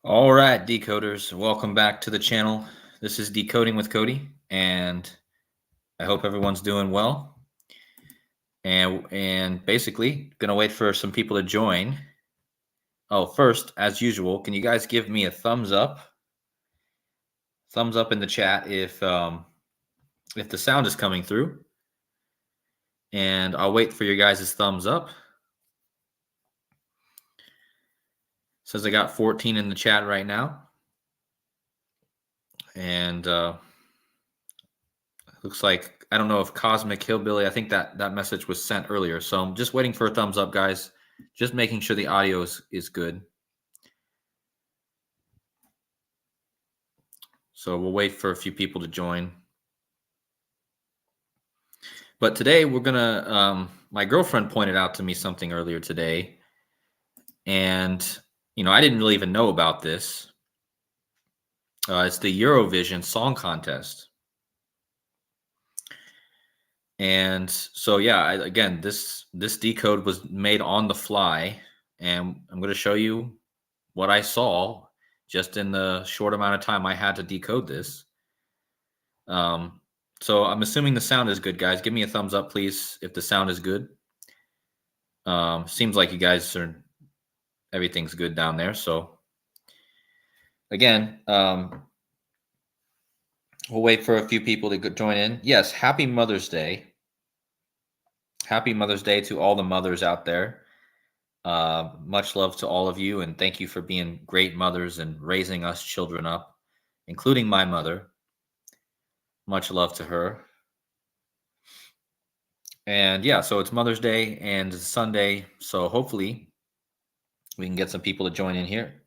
All right, decoders, welcome back to the channel. This is Decoding with Cody, and I hope everyone's doing well. And basically, gonna wait for some people to join. Oh, first, as usual, can you guys give me a thumbs up? Thumbs up in the chat if the sound is coming through, and I'll wait for your guys' thumbs up. Says I got 14 in the chat right now, and looks like, I don't know if Cosmic Hillbilly, I think that message was sent earlier. So I'm just waiting for a thumbs up, guys. Just making sure the audio is good. So we'll wait for a few people to join. But today we're going to, my girlfriend pointed out to me something earlier today. And, I didn't really even know about this. It's the Eurovision Song Contest. And so, yeah, again, this decode was made on the fly, and I'm going to show you what I saw just in the short amount of time I had to decode this. So I'm assuming the sound is good, guys. Give me a thumbs up, please, if the sound is good. Seems like you guys everything's good down there. So again, we'll wait for a few people to join in. Yes, happy Mother's Day. Happy Mother's Day to all the mothers out there. Much love to all of you, and thank you for being great mothers and raising us children up, including my mother. Much love to her. And yeah, so it's Mother's Day and it's Sunday, so hopefully we can get some people to join in here.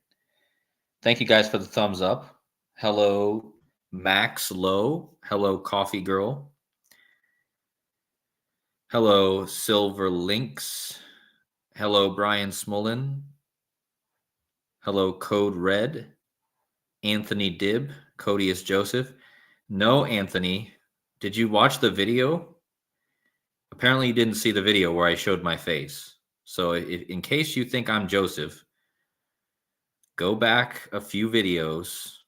Thank you guys for the thumbs up. Hello, Max Low. Hello, Coffee Girl. Hello, Silver Links. Hello, Brian Smolin. Hello, Code Red. Anthony Dibb. Cody is Joseph. No, Anthony. Did you watch the video? Apparently, you didn't see the video where I showed my face. So, in case you think I'm Joseph, go back a few videos.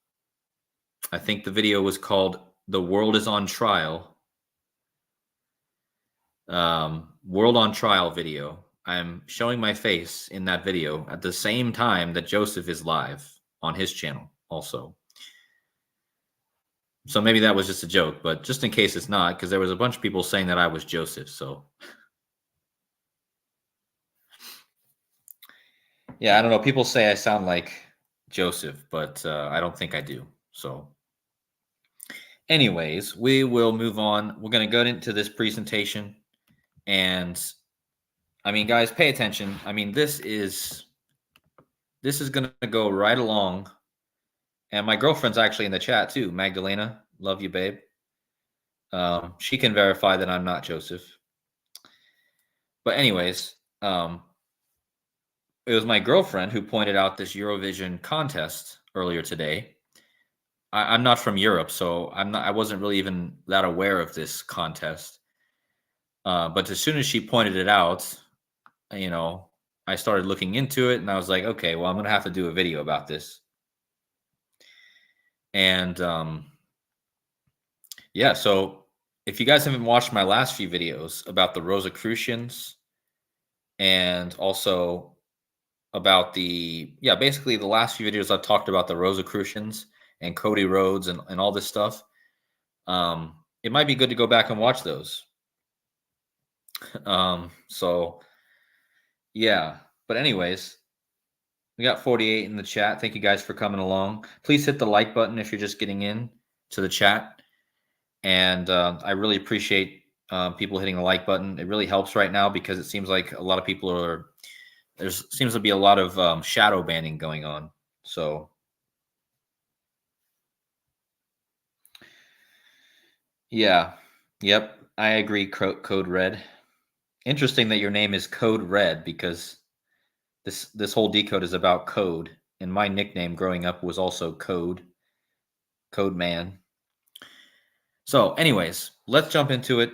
I think the video was called "The World is on Trial." World on Trial video. I'm showing my face in that video at the same time that Joseph is live on his channel also. So maybe that was just a joke, but just in case it's not, because there was a bunch of people saying that I was Joseph. So yeah, I don't know. People say I sound like Joseph, but I don't think I do. So anyways, we will move on. We're going to go into this presentation. And I mean, guys, pay attention. I mean, this is going to go right along. And my girlfriend's actually in the chat too. Magdalena, love you, babe. She can verify that I'm not Joseph. But anyways, it was my girlfriend who pointed out this Eurovision contest earlier today. I'm not from Europe, so I wasn't really even that aware of this contest. But as soon as she pointed it out, I started looking into it, and I was like, okay, well, I'm gonna have to do a video about this. And yeah, so if you guys haven't watched my last few videos about the Rosicrucians and also about basically the last few videos I've talked about the Rosicrucians and Cody Rhodes and all this stuff, it might be good to go back and watch those. So yeah, but anyways, we got 48 in the chat. Thank you guys for coming along. Please hit the like button if you're just getting in to the chat. And I really appreciate people hitting the like button. It really helps right now because it seems like a lot of people there seems to be a lot of shadow banning going on. So yeah, yep, I agree, Code Red. Interesting that your name is Code Red because this whole decode is about code, and my nickname growing up was also Code Man. So anyways, let's jump into it.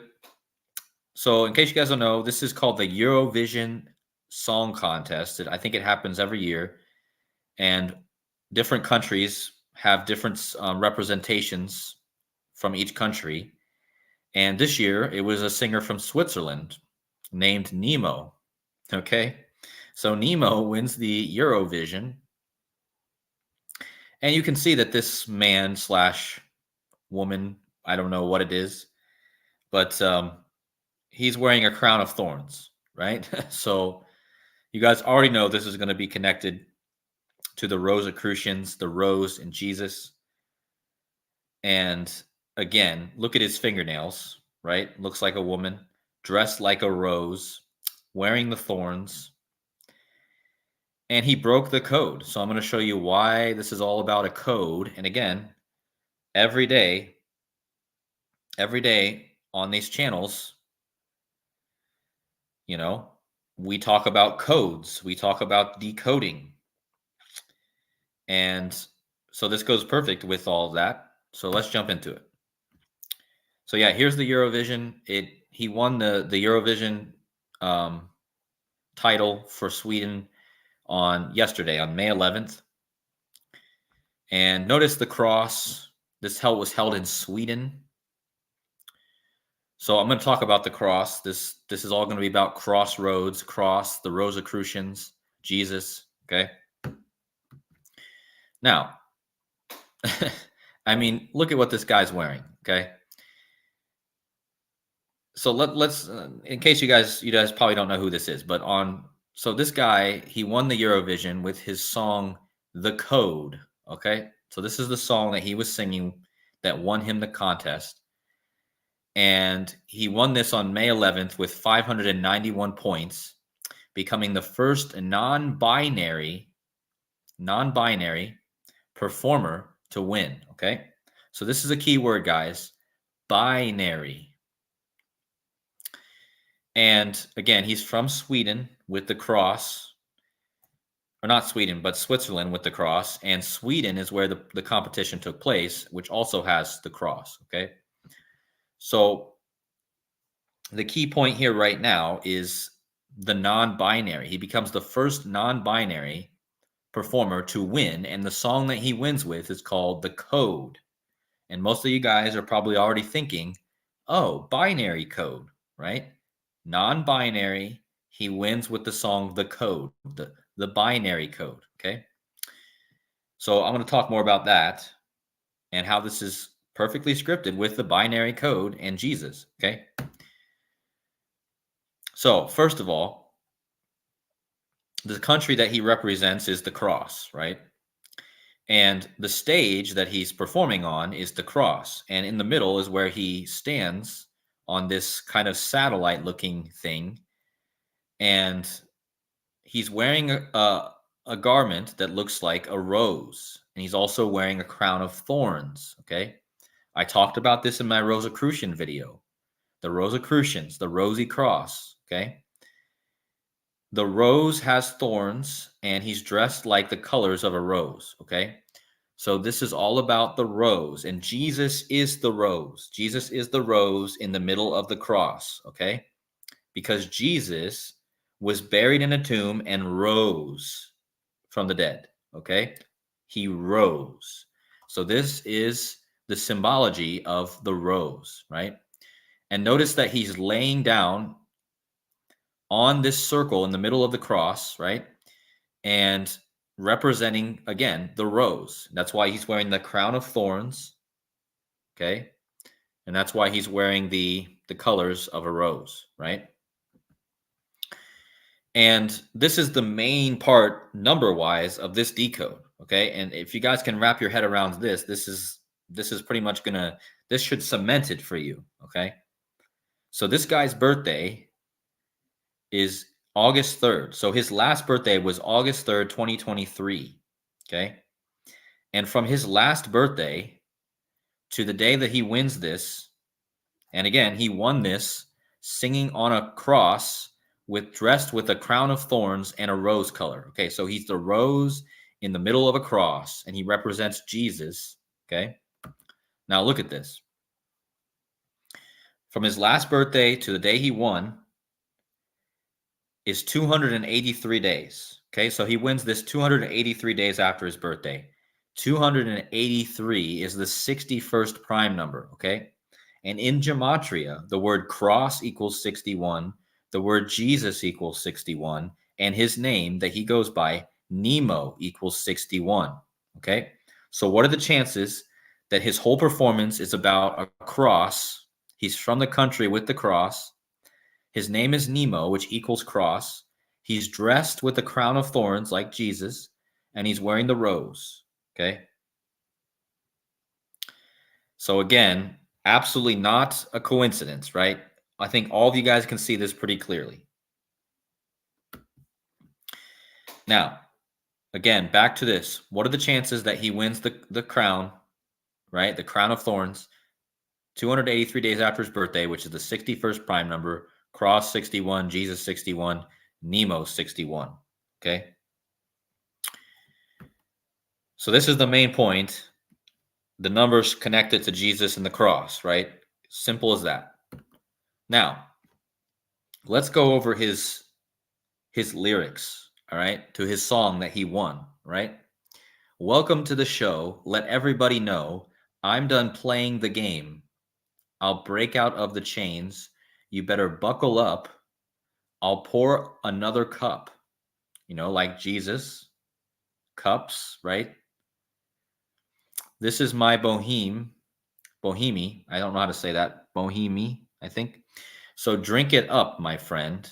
So in case you guys don't know, this is called the Eurovision Song Contest. I think it happens every year. And different countries have different representations from each country. And this year, it was a singer from Switzerland named Nemo. Okay. So Nemo wins the Eurovision. And you can see that this man slash woman, I don't know what it is, but he's wearing a crown of thorns, right? So you guys already know this is going to be connected to the Rosicrucians, the rose in Jesus. And again, look at his fingernails, right? Looks like a woman, dressed like a rose, wearing the thorns. And he broke the code. So I'm going to show you why this is all about a code. And again, every day on these channels, you know, we talk about codes, we talk about decoding. And so this goes perfect with all of that. So let's jump into it. So yeah, here's the Eurovision. He won the Eurovision title for Sweden on yesterday, on May 11th. And notice the cross. This was held in Sweden. So I'm going to talk about the cross. This is all going to be about Crossroads, cross, the Rosicrucians, Jesus. Okay. Now, I mean, look at what this guy's wearing. Okay. So let's in case you guys probably don't know who this is, but so this guy, he won the Eurovision with his song The Code. Okay. So this is the song that he was singing that won him the contest. And he won this on May 11th with 591 points, becoming the first non-binary performer to win. Okay. So this is a key word, guys. Binary. And again, he's from Sweden with the cross, or not Sweden, but Switzerland with the cross. And Sweden is where the competition took place, which also has the cross. Okay. So the key point here right now is the non-binary. He becomes the first non-binary performer to win. And the song that he wins with is called The Code. And most of you guys are probably already thinking, oh, binary code, right? Non-binary, he wins with the song The Code, the binary code, okay? So I'm going to talk more about that and how this is perfectly scripted with the binary code and Jesus, okay? So first of all, the country that he represents is the cross, right? And the stage that he's performing on is the cross. And in the middle is where he stands on this kind of satellite looking thing. And he's wearing a garment that looks like a rose. And he's also wearing a crown of thorns. Okay. I talked about this in my Rosicrucian video. The Rosicrucians, the rosy cross. Okay. The rose has thorns and he's dressed like the colors of a rose. Okay. So this is all about the rose, and Jesus is the rose. Jesus is the rose in the middle of the cross. Okay. Because Jesus was buried in a tomb and rose from the dead. Okay. He rose. So this is the symbology of the rose, right? And notice that he's laying down on this circle in the middle of the cross, right? And representing, again, the rose. That's why he's wearing the crown of thorns, okay? And that's why he's wearing the colors of a rose, right? And this is the main part, number-wise, of this decode, okay? And if you guys can wrap your head around this is pretty much this should cement it for you, okay? So this guy's birthday is August 3rd. So his last birthday was August 3rd, 2023. Okay. And from his last birthday to the day that he wins this, and again, he won this singing on a cross dressed with a crown of thorns and a rose color. Okay. So he's the rose in the middle of a cross and he represents Jesus. Okay. Now look at this. From his last birthday to the day he won is 283 days. Okay, so he wins this 283 days after his birthday. 283 is the 61st prime number, okay? And in gematria, the word cross equals 61, the word Jesus equals 61, and his name that he goes by, Nemo, equals 61, okay? So what are the chances that his whole performance is about a cross? He's from the country with the cross. His name is Nemo, which equals cross. He's dressed with a crown of thorns like Jesus, and he's wearing the rose, okay? So again, absolutely not a coincidence, right? I think all of you guys can see this pretty clearly. Now, again, back to this. What are the chances that he wins the crown, right? The crown of thorns, 283 days after his birthday, which is the 61st prime number, cross 61, Jesus 61, Nemo 61, okay? So this is the main point. The numbers connected to Jesus and the cross, right? Simple as that. Now, let's go over his lyrics, all right, to his song that he won, right? Welcome to the show. Let everybody know I'm done playing the game. I'll break out of the chains. You better buckle up. I'll pour another cup, like Jesus, cups, right? This is my boheme. I don't know how to say that. Boheme, I think. So drink it up, my friend.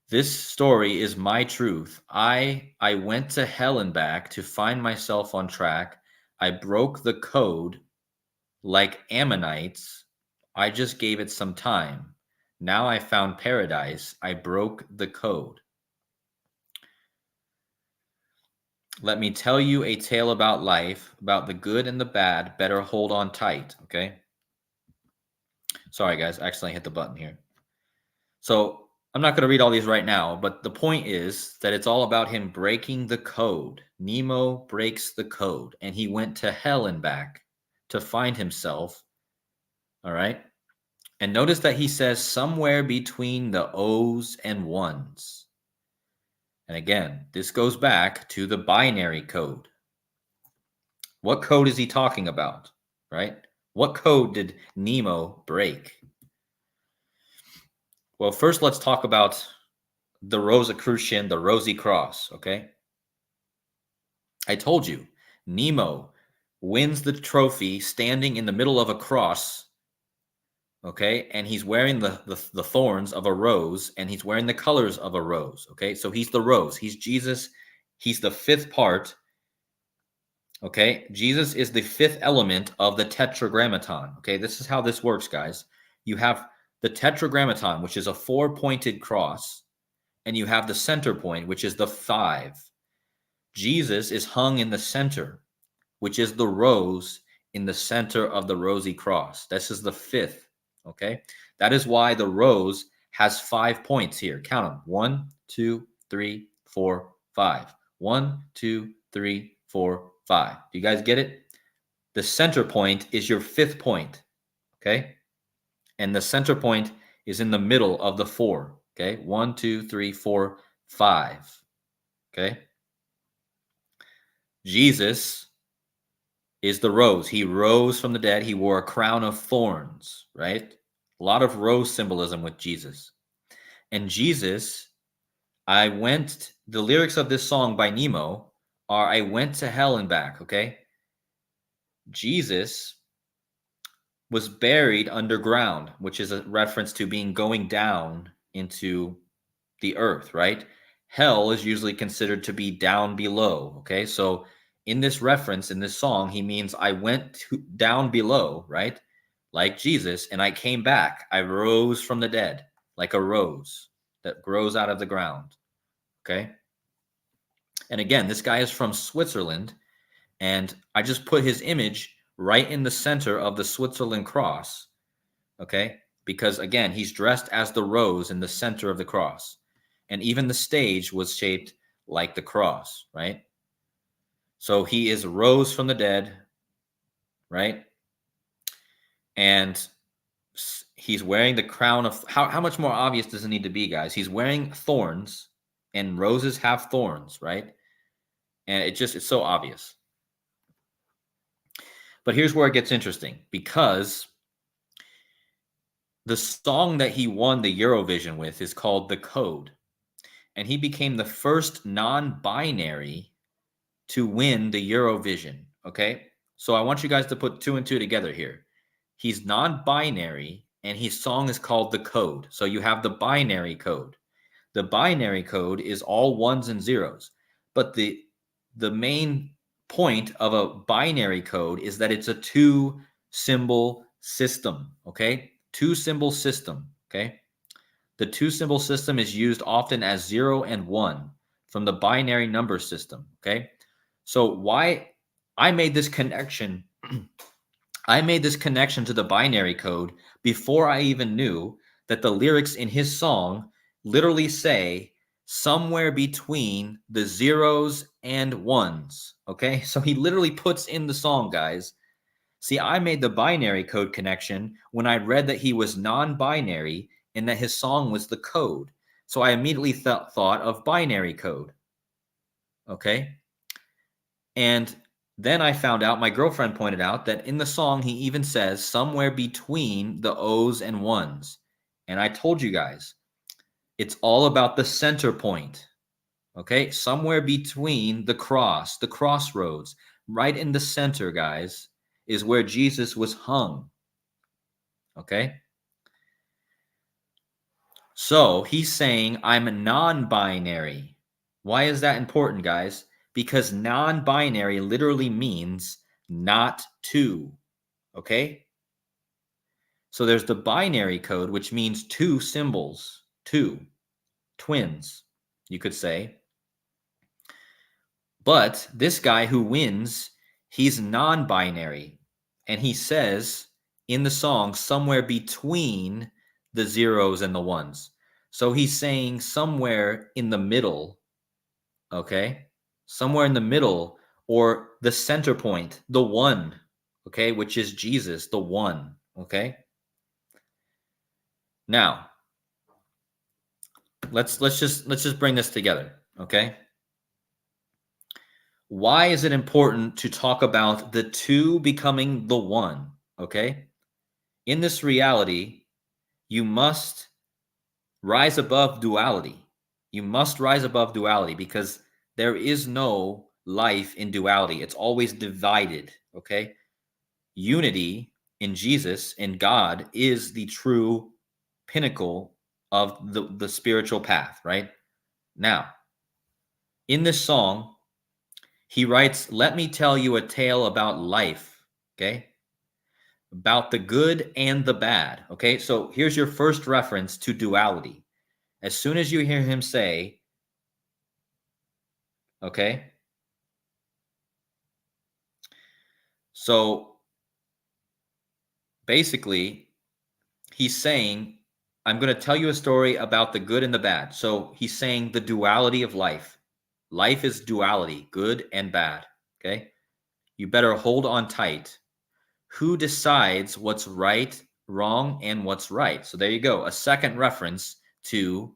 This story is my truth. I went to hell and back to find myself on track. I broke the code like ammonites. I just gave it some time. Now I found paradise. I broke the code. Let me tell you a tale about life, about the good and the bad. Better hold on tight, okay? Sorry, guys. I accidentally hit the button here. So I'm not going to read all these right now, but the point is that it's all about him breaking the code. Nemo breaks the code, and he went to hell and back to find himself. All right. And notice that he says somewhere between the O's and ones. And again, this goes back to the binary code. What code is he talking about, right? What code did Nemo break? Well, first let's talk about the Rosicrucian, the Rosy Cross, okay? I told you, Nemo wins the trophy standing in the middle of a cross, okay? And he's wearing the thorns of a rose, and he's wearing the colors of a rose, okay? So he's the rose. He's Jesus. He's the fifth part, okay? Jesus is the fifth element of the tetragrammaton, okay? This is how this works, guys. You have the tetragrammaton, which is a four-pointed cross, and you have the center point, which is the 5. Jesus is hung in the center, which is the rose in the center of the rosy cross. This is the 5th, okay? That is why the rose has 5 points here. Count them. 1, 2, 3, 4, 5. 1, 2, 3, 4, 5. Do you guys get it? The center point is your 5th point, okay? And the center point is in the middle of the 4. Okay, 1, 2, 3, 4, 5. Okay. Jesus is the rose. He rose from the dead. He wore a crown of thorns, right? A lot of rose symbolism with Jesus. And Jesus, the lyrics of this song by Nemo are, I went to hell and back, okay? Jesus was buried underground, which is a reference to going down into the earth, right? Hell is usually considered to be down below, okay? So in this reference, in this song, he means I went down below, right? Like Jesus, and I came back. I rose from the dead, like a rose that grows out of the ground, okay? And again, this guy is from Switzerland, and I just put his image right in the center of the Switzerland cross, okay? Because again, he's dressed as the rose in the center of the cross. And even the stage was shaped like the cross, right? So he is rose from the dead, right? And he's wearing the crown of, how much more obvious does it need to be, guys? He's wearing thorns, and roses have thorns, right? And it's so obvious. But here's where it gets interesting, because the song that he won the Eurovision with is called The Code. And he became the first non-binary to win the Eurovision. Okay. So I want you guys to put two and two together here. He's non-binary and his song is called The Code. So you have the binary code. The binary code is all ones and zeros. But the main point of a binary code is that it's a two symbol system. Okay. Two symbol system. Okay. The two symbol system is used often as 0 and 1 from the binary number system. Okay. So why I made this connection, I made this connection to the binary code before I even knew that the lyrics in his song literally say somewhere between the zeros and ones. Okay. So he literally puts in the song, guys. See, I made the binary code connection when I read that he was non-binary and that his song was The Code. So I immediately thought of binary code. Okay. And then I found out, my girlfriend pointed out that in the song, he even says somewhere between the O's and ones. And I told you guys, it's all about the center point. Okay. Somewhere between the crossroads, right in the center, guys, is where Jesus was hung. Okay. So he's saying, I'm non-binary. Why is that important, guys? Because non-binary literally means not two. Okay? So there's the binary code, which means two symbols, two, twins, you could say. But this guy who wins, he's non-binary. And he says in the song, somewhere between the zeros and the ones. So he's saying somewhere in the middle, okay? Somewhere in the middle, or the center point, the one, okay, which is Jesus, the one, okay? Now, let's just bring this together, okay? Why is it important to talk about the two becoming the one, okay? In this reality, you must rise above duality. You must rise above duality because there is no life in duality. It's always divided, okay? Unity in Jesus, in God, is the true pinnacle of the spiritual path, right? Now, in this song, he writes, let me tell you a tale about life, okay? About the good and the bad, okay? So here's your first reference to duality. As soon as you hear him say, okay? So basically, he's saying, I'm going to tell you a story about the good and the bad. So he's saying the duality of life. Life is duality, good and bad, okay? You better hold on tight. Who decides what's right, wrong, and what's right? So there you go. A second reference to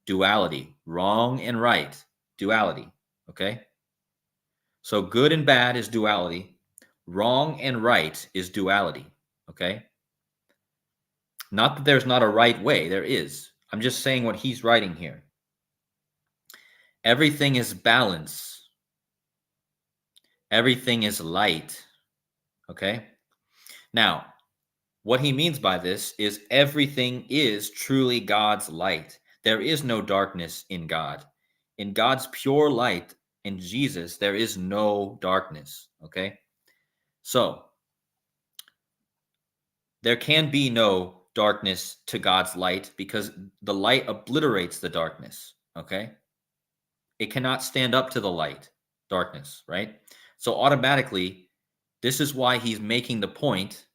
duality, wrong and right, duality, okay? So good and bad is duality. Wrong and right is duality, okay? Not that there's not a right way, there is. I'm just saying what he's writing here. Everything is balance. Everything is light, okay? Now, what he means by this is everything is truly God's light. There is no darkness in God. In God's pure light, in Jesus, there is no darkness, okay? So, there can be no darkness to God's light because the light obliterates the darkness, okay? It cannot stand up to the light, darkness, right? So automatically, this is why he's making the point,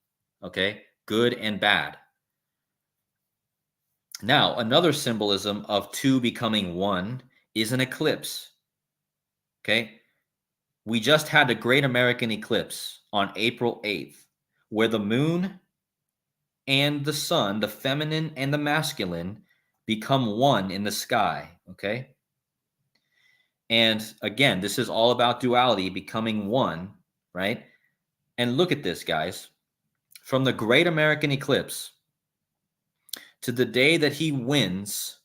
okay? Good and bad. Now, another symbolism of two becoming one is an eclipse, okay? We just had a great American eclipse on April 8th, where the moon and the sun, the feminine and the masculine, become one in the sky, okay? And again, this is all about duality becoming one, right? And look at this, guys. From the Great American Eclipse to the day that he wins,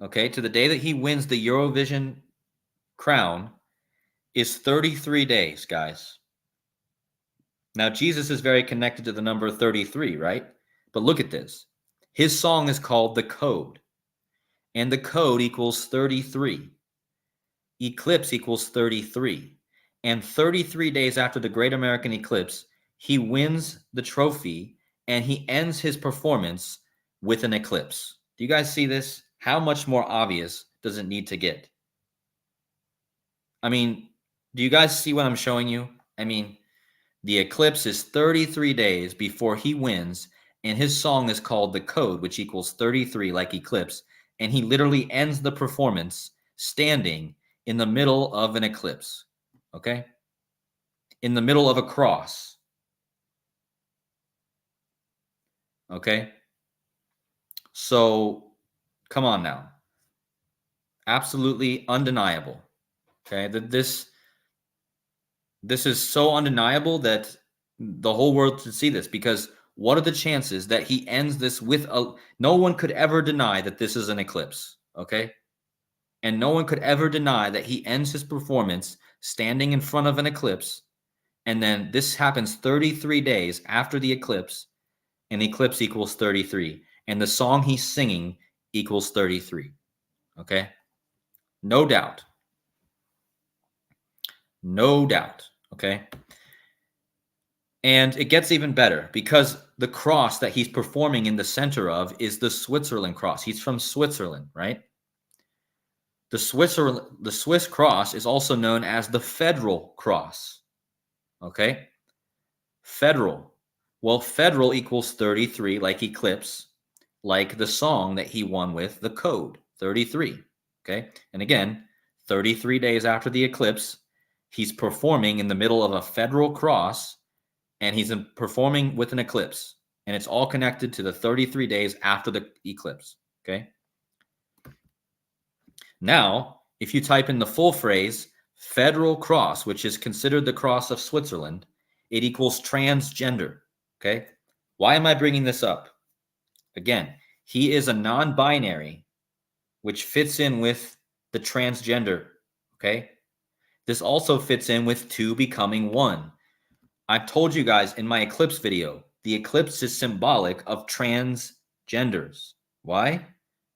okay, to the day that he wins the Eurovision crown is 33 days, guys. Now, Jesus is very connected to the number 33, right? But look at this. His song is called The Code, and the code equals 33. Eclipse equals 33. And 33 days after the Great American Eclipse, he wins the trophy and he ends his performance with an eclipse. Do you guys see this? How much more obvious does it need to get? I mean, do you guys see what I'm showing you? I mean, the eclipse is 33 days before he wins, and his song is called The Code, which equals 33 like eclipse, and he literally ends the performance standing in the middle of an eclipse, okay? In the middle of a cross, okay? So, come on now. Absolutely undeniable, okay? This is so undeniable that the whole world should see this, because what are the chances that he ends this with a... No one could ever deny that this is an eclipse, okay? And no one could ever deny that he ends his performance standing in front of an eclipse. And then this happens 33 days after the eclipse, and eclipse equals 33. And the song he's singing equals 33. Okay? No doubt. No doubt. Okay? And it gets even better because the cross that he's performing in the center of is the Switzerland cross. He's from Switzerland, right? The Swiss cross is also known as the federal cross. Okay? Federal. Well, federal equals 33, like eclipse, like the song that he won with, The Code, 33. Okay? And again, 33 days after the eclipse, he's performing in the middle of a federal cross, and he's performing with an eclipse. And it's all connected to the 33 days after the eclipse. Okay? Now, if you type in the full phrase, federal cross, which is considered the cross of Switzerland, it equals transgender. Okay? Why am I bringing this up? Again, he is a non-binary, which fits in with the transgender. Okay? This also fits in with two becoming one. I've told you guys in my eclipse video, the eclipse is symbolic of transgenders. Why?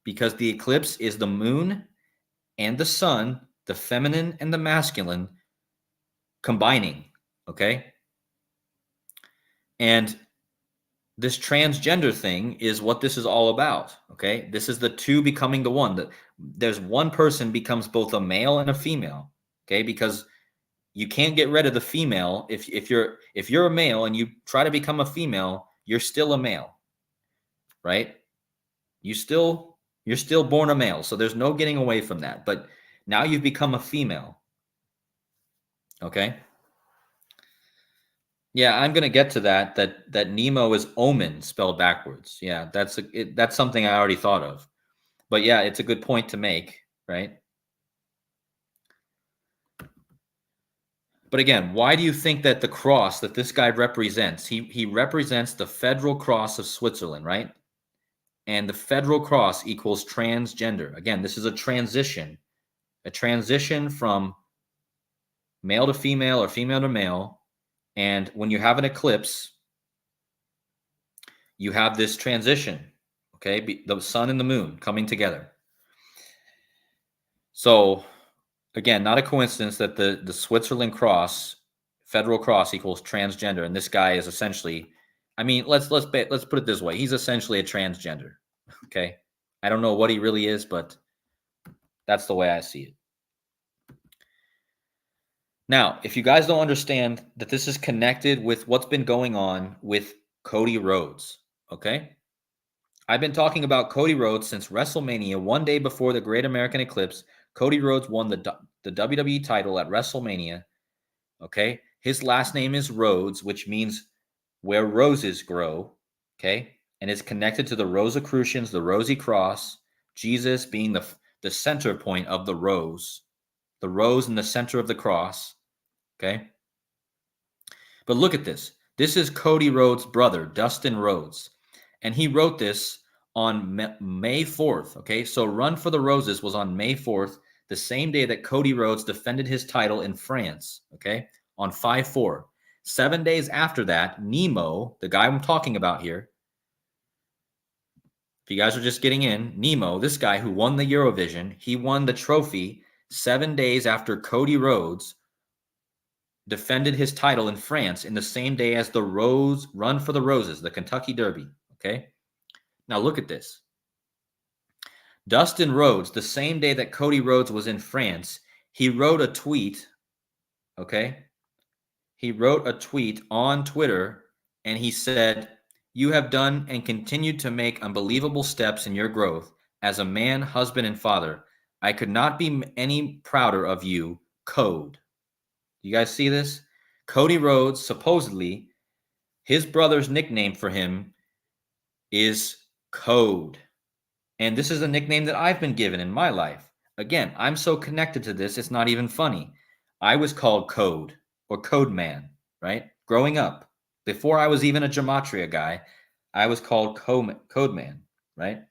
Because the eclipse is the moon and the sun, the feminine and the masculine, combining, okay? And this transgender thing is what this is all about, okay? This is the two becoming the one. There's one person becomes both a male and a female, okay? Because you can't get rid of the female. If you're a male and you try to become a female, you're still a male, right? You're still born a male, so there's no getting away from that. But now you've become a female, okay? Yeah, I'm gonna get to that Nemo is omen spelled backwards. Yeah, that's something I already thought of. But yeah, it's a good point to make, right? But again, why do you think that the cross that this guy represents, he represents the federal cross of Switzerland, right? And the federal cross equals transgender. Again, this is a transition from male to female or female to male. And when you have an eclipse, you have this transition, okay? The sun and the moon coming together. So again, not a coincidence that the Switzerland cross, federal cross equals transgender, and this guy is essentially, I mean, let's put it this way: he's essentially a transgender. Okay, I don't know what he really is, but that's the way I see it. Now, if you guys don't understand that this is connected with what's been going on with Cody Rhodes, okay? I've been talking about Cody Rhodes since WrestleMania. One day before the Great American Eclipse, Cody Rhodes won the WWE title at WrestleMania, okay? His last name is Rhodes, which means where roses grow, okay? And it's connected to the Rosicrucians, the Rosy Cross, Jesus being the center point of the rose in the center of the cross, okay? But look at this. This is Cody Rhodes' brother, Dustin Rhodes. And he wrote this on May 4th. Okay, so Run for the Roses was on May 4th, the same day that Cody Rhodes defended his title in France. Okay, on 5/4. 7 days after that, Nemo, the guy I'm talking about here, if you guys are just getting in, Nemo, this guy who won the Eurovision, he won the trophy 7 days after Cody Rhodes defended his title in France in the same day as the Run for the Roses, the Kentucky Derby. Okay. Now look at this. Dustin Rhodes, the same day that Cody Rhodes was in France, he wrote a tweet. Okay. He wrote a tweet on Twitter and he said, "You have done and continued to make unbelievable steps in your growth as a man, husband, and father. I could not be any prouder of you, Code." You guys see this? Cody Rhodes, supposedly, his brother's nickname for him is Code. And this is a nickname that I've been given in my life. Again, I'm so connected to this, it's not even funny. I was called Code or Code Man, right? Growing up, before I was even a gematria guy, I was called Code Man, right?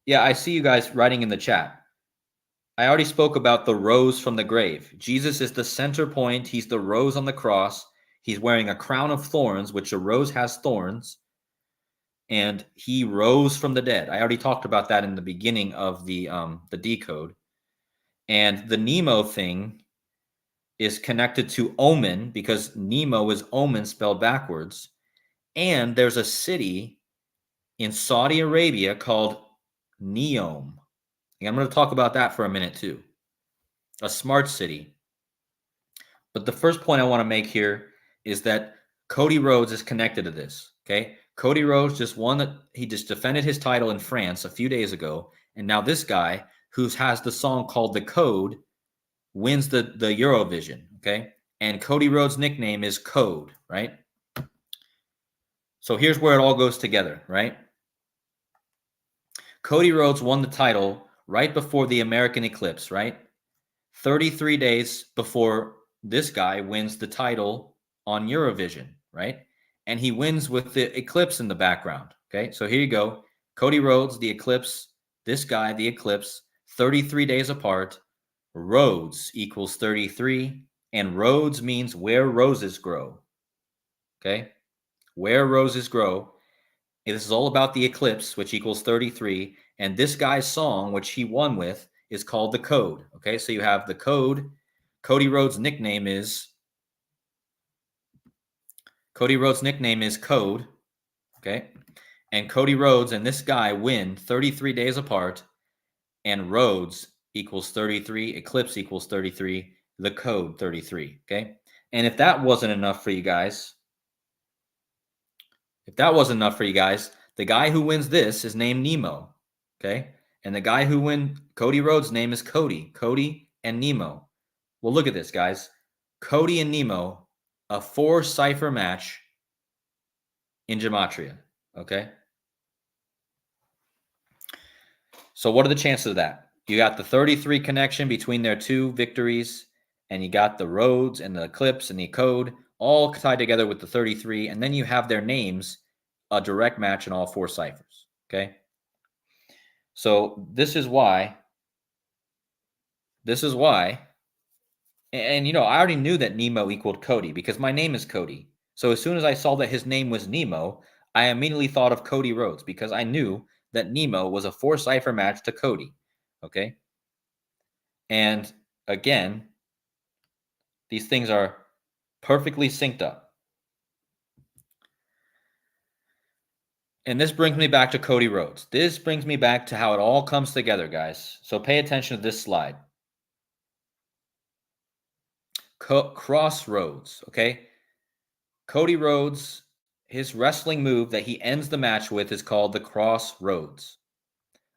Yeah, I see you guys writing in the chat. I already spoke about the rose from the grave. Jesus is the center point. He's the rose on the cross. He's wearing a crown of thorns, which a rose has thorns. And he rose from the dead. I already talked about that in the beginning of the decode. And the Nemo thing is connected to omen because Nemo is omen spelled backwards. And there's a city in Saudi Arabia called Neom. And I'm going to talk about that for a minute too. A smart city. But the first point I want to make here is that Cody Rhodes is connected to this. Okay. Cody Rhodes just he just defended his title in France a few days ago. And now this guy who has the song called The Code wins the Eurovision. Okay. And Cody Rhodes' nickname is Code, right? So here's where it all goes together, right? Cody Rhodes won the title right before the American eclipse, right? 33 days before this guy wins the title on Eurovision, right? And he wins with the eclipse in the background. Okay, so here you go. Cody Rhodes, the eclipse, this guy, the eclipse, 33 days apart. Rhodes equals 33, and Rhodes means where roses grow. Okay, where roses grow. This is all about the eclipse, which equals 33. And this guy's song, which he won with, is called The Code. Okay, so you have The Code. Cody Rhodes' nickname is Code. Okay, and Cody Rhodes and this guy win 33 days apart, and Rhodes equals 33, eclipse equals 33, The Code 33. Okay, and if that wasn't enough for you guys, the guy who wins this is named Nemo. Okay, and the guy who wins Cody Rhodes' name is Cody and Nemo. Well, look at this, guys. Cody and Nemo, a 4-cipher match in gematria. Okay. So what are the chances of that? You got the 33 connection between their two victories, and you got the Rhodes and the eclipse and the code all tied together with the 33, and then you have their names, a direct match in all 4 ciphers. Okay. So this is why, and I already knew that Nemo equaled Cody because my name is Cody. So as soon as I saw that his name was Nemo, I immediately thought of Cody Rhodes because I knew that Nemo was a 4-cipher match to Cody. Okay. And again, these things are perfectly synced up. And this brings me back to Cody Rhodes. This brings me back to how it all comes together, guys. So pay attention to this slide. Crossroads, okay? Cody Rhodes, his wrestling move that he ends the match with is called the Crossroads.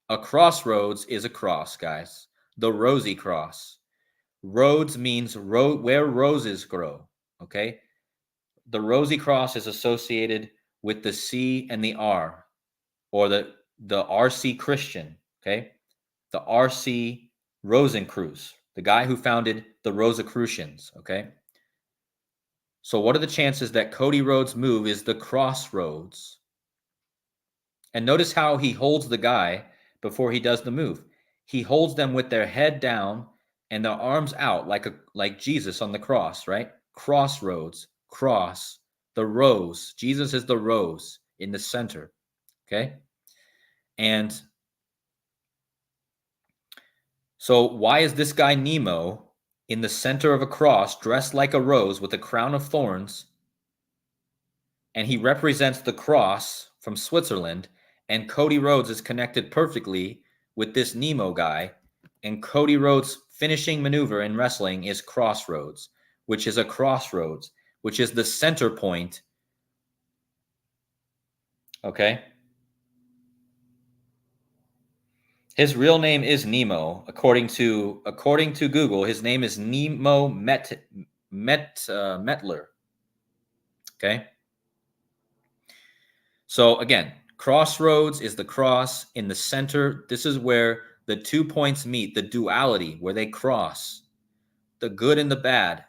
A crossroads is a cross, guys. The rosy cross. Rhodes means where roses grow, okay? The rosy cross is associated with the C and the R, or the RC Christian, okay? The RC Rosencreuz, the guy who founded the Rosicrucians, okay? So what are the chances that Cody Rhodes' move is the Crossroads? And notice how he holds the guy before he does the move. He holds them with their head down and their arms out like Jesus on the cross, right? Crossroads, cross, the rose. Jesus is the rose in the center, okay? And so why is this guy Nemo in the center of a cross dressed like a rose with a crown of thorns? And he represents the cross from Switzerland, and Cody Rhodes is connected perfectly with this Nemo guy. And Cody Rhodes' finishing maneuver in wrestling is Crossroads, which is a crossroads, which is the center point. Okay. His real name is Nemo, according to Google. His name is Nemo Metler. Okay. So again, Crossroads is the cross in the center. This is where the 2 points meet, the duality, where they cross, the good and the bad.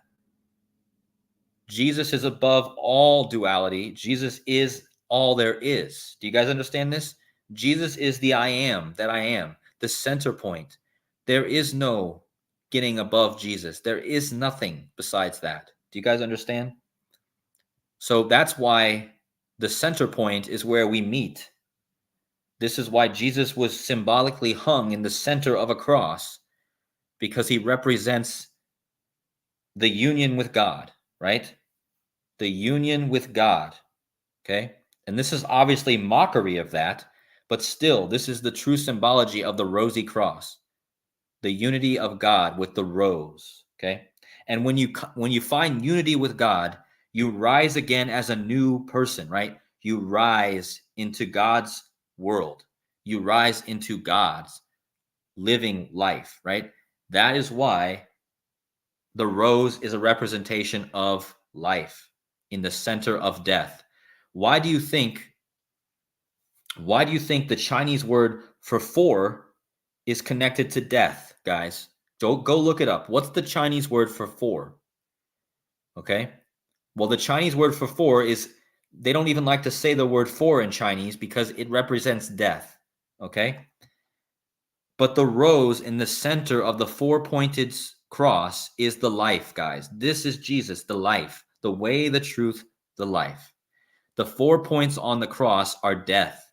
Jesus is above all duality. Jesus is all there is. Do you guys understand this? Jesus is the I am that I am, the center point. There is no getting above Jesus. There is nothing besides that. Do you guys understand? So that's why the center point is where we meet. This is why Jesus was symbolically hung in the center of a cross, because he represents the union with God, right? The union with God, okay? And this is obviously mockery of that, but still, this is the true symbology of the rosy cross, the unity of God with the rose, okay? And when you find unity with God, you rise again as a new person, right? You rise into God's world. You rise into God's living life, right? That is why the rose is a representation of life in the center of death. Why do you think the Chinese word for four is connected to death, guys? Go look it up. What's the Chinese word for four? Okay? Well, the Chinese word for four is, they don't even like to say the word four in Chinese because it represents death. Okay? But the rose in the center of the four-pointed cross is the life, guys. This is Jesus, the life, the way, the truth, the life. The 4 points on the cross are death.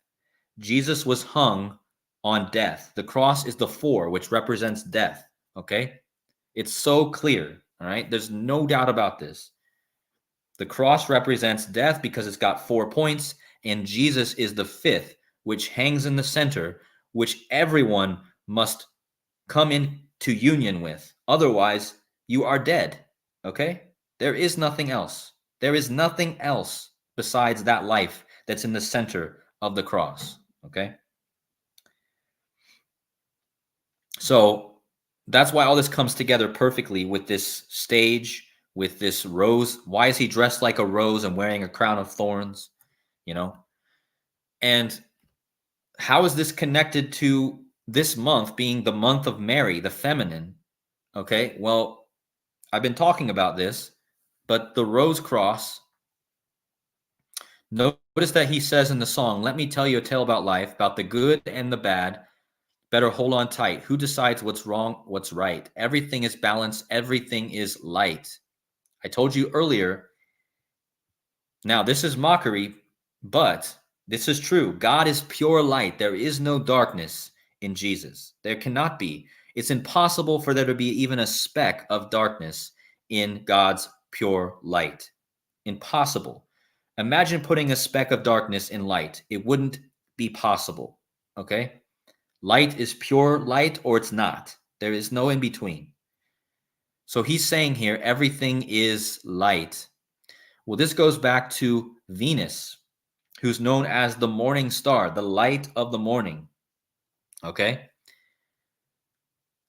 Jesus was hung on death. The cross is the 4, which represents death. Okay? It's so clear. All right? There's no doubt about this. The cross represents death because it's got 4 points, and Jesus is the 5th, which hangs in the center, which everyone must come into union with. Otherwise, you are dead. Okay? There is nothing else. There is nothing else besides that life that's in the center of the cross. Okay? So that's why all this comes together perfectly with this stage, with this rose. Why is he dressed like a rose and wearing a crown of thorns? You know? And how is this connected to this month being the month of Mary, the feminine? Okay, well, I've been talking about this, but the rose cross, notice that he says in the song, let me tell you a tale about life, about the good and the bad. Better hold on tight. Who decides what's wrong, what's right? Everything is balanced. Everything is light. I told you earlier. Now, this is mockery, but this is true. God is pure light. There is no darkness in Jesus. There cannot be. It's impossible for there to be even a speck of darkness in God's pure light. Impossible. Imagine putting a speck of darkness in light. It wouldn't be possible. Okay? Light is pure light or it's not. There is no in between. So he's saying here, everything is light. Well, this goes back to Venus, who's known as the morning star, the light of the morning. Okay?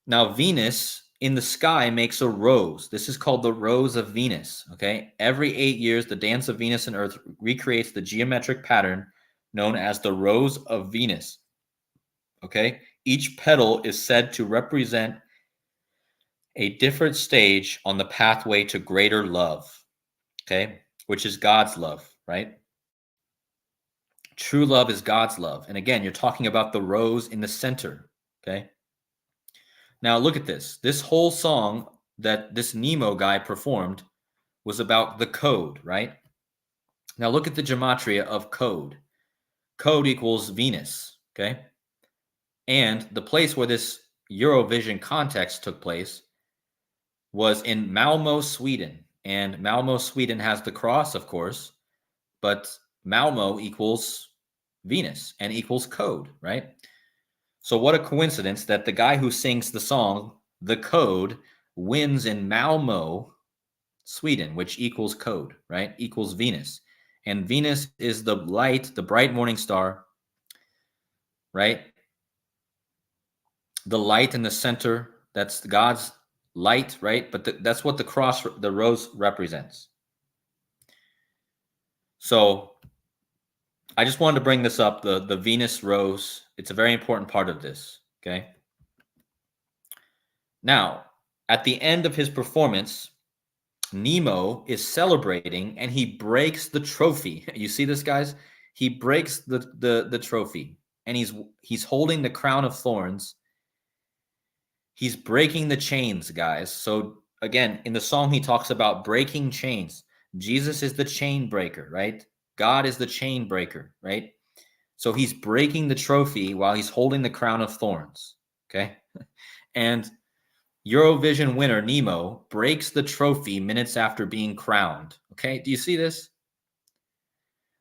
Now, Venus in the sky makes a rose. This is called the rose of Venus. Okay? Every 8 years, the dance of Venus and Earth recreates the geometric pattern known as the rose of Venus. Okay? Each petal is said to represent a different stage on the pathway to greater love. okay, which is God's love, right? True love is God's love. And again, you're talking about the rose in the center, okay? Now look at this. This whole song that this Nemo guy performed was about the code, right? Now look at the gematria of code. Code equals Venus, okay? And the place where this Eurovision contest took place was in Malmo, Sweden. And Malmo, Sweden has the cross, of course, but Malmo equals Venus and equals code, right? So what a coincidence that the guy who sings the song, The Code, wins in Malmo, Sweden, which equals code, right? Equals Venus. And Venus is the light, the bright morning star, right? The light in the center, that's God's light, right? But that's what the rose represents. So I just wanted to bring this up, the Venus rose. It's a very important part of this, okay? Now, at the end of his performance, Nemo is celebrating and he breaks the trophy. You see this, guys? He breaks the trophy and he's holding the crown of thorns. He's breaking the chains, guys. So again, in the song, he talks about breaking chains. Jesus is the chain breaker, right? God is the chain breaker, right? So he's breaking the trophy while he's holding the crown of thorns, okay? And Eurovision winner Nemo breaks the trophy minutes after being crowned, okay? Do you see this?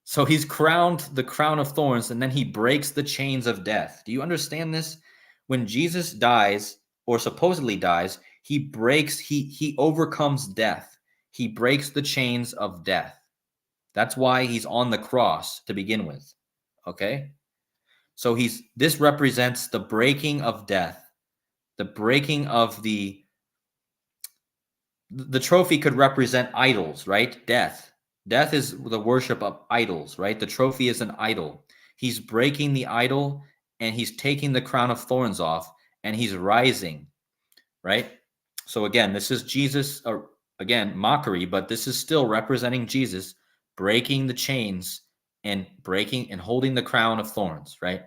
So he's crowned the crown of thorns and then he breaks the chains of death. Do you understand this? When Jesus dies or supposedly dies, he overcomes death. He breaks the chains of death. That's why he's on the cross to begin with. Okay? So this represents the breaking of death, the breaking of the trophy could represent idols, right? Death. Death is the worship of idols, right? The trophy is an idol. He's breaking the idol and he's taking the crown of thorns off and he's rising, right? So again, this is Jesus, again, mockery, but this is still representing Jesus breaking the chains and breaking and holding the crown of thorns, right?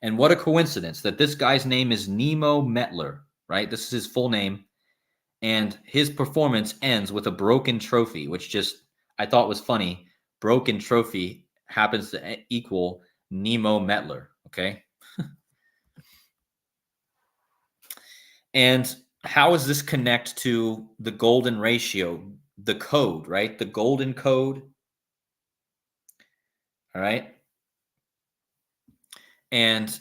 And what a coincidence that this guy's name is Nemo Metler, right? This is his full name. And his performance ends with a broken trophy, which just I thought was funny. Broken trophy happens to equal Nemo Metler, okay? And how does this connect to the golden ratio, the code, right? The golden code, all right? And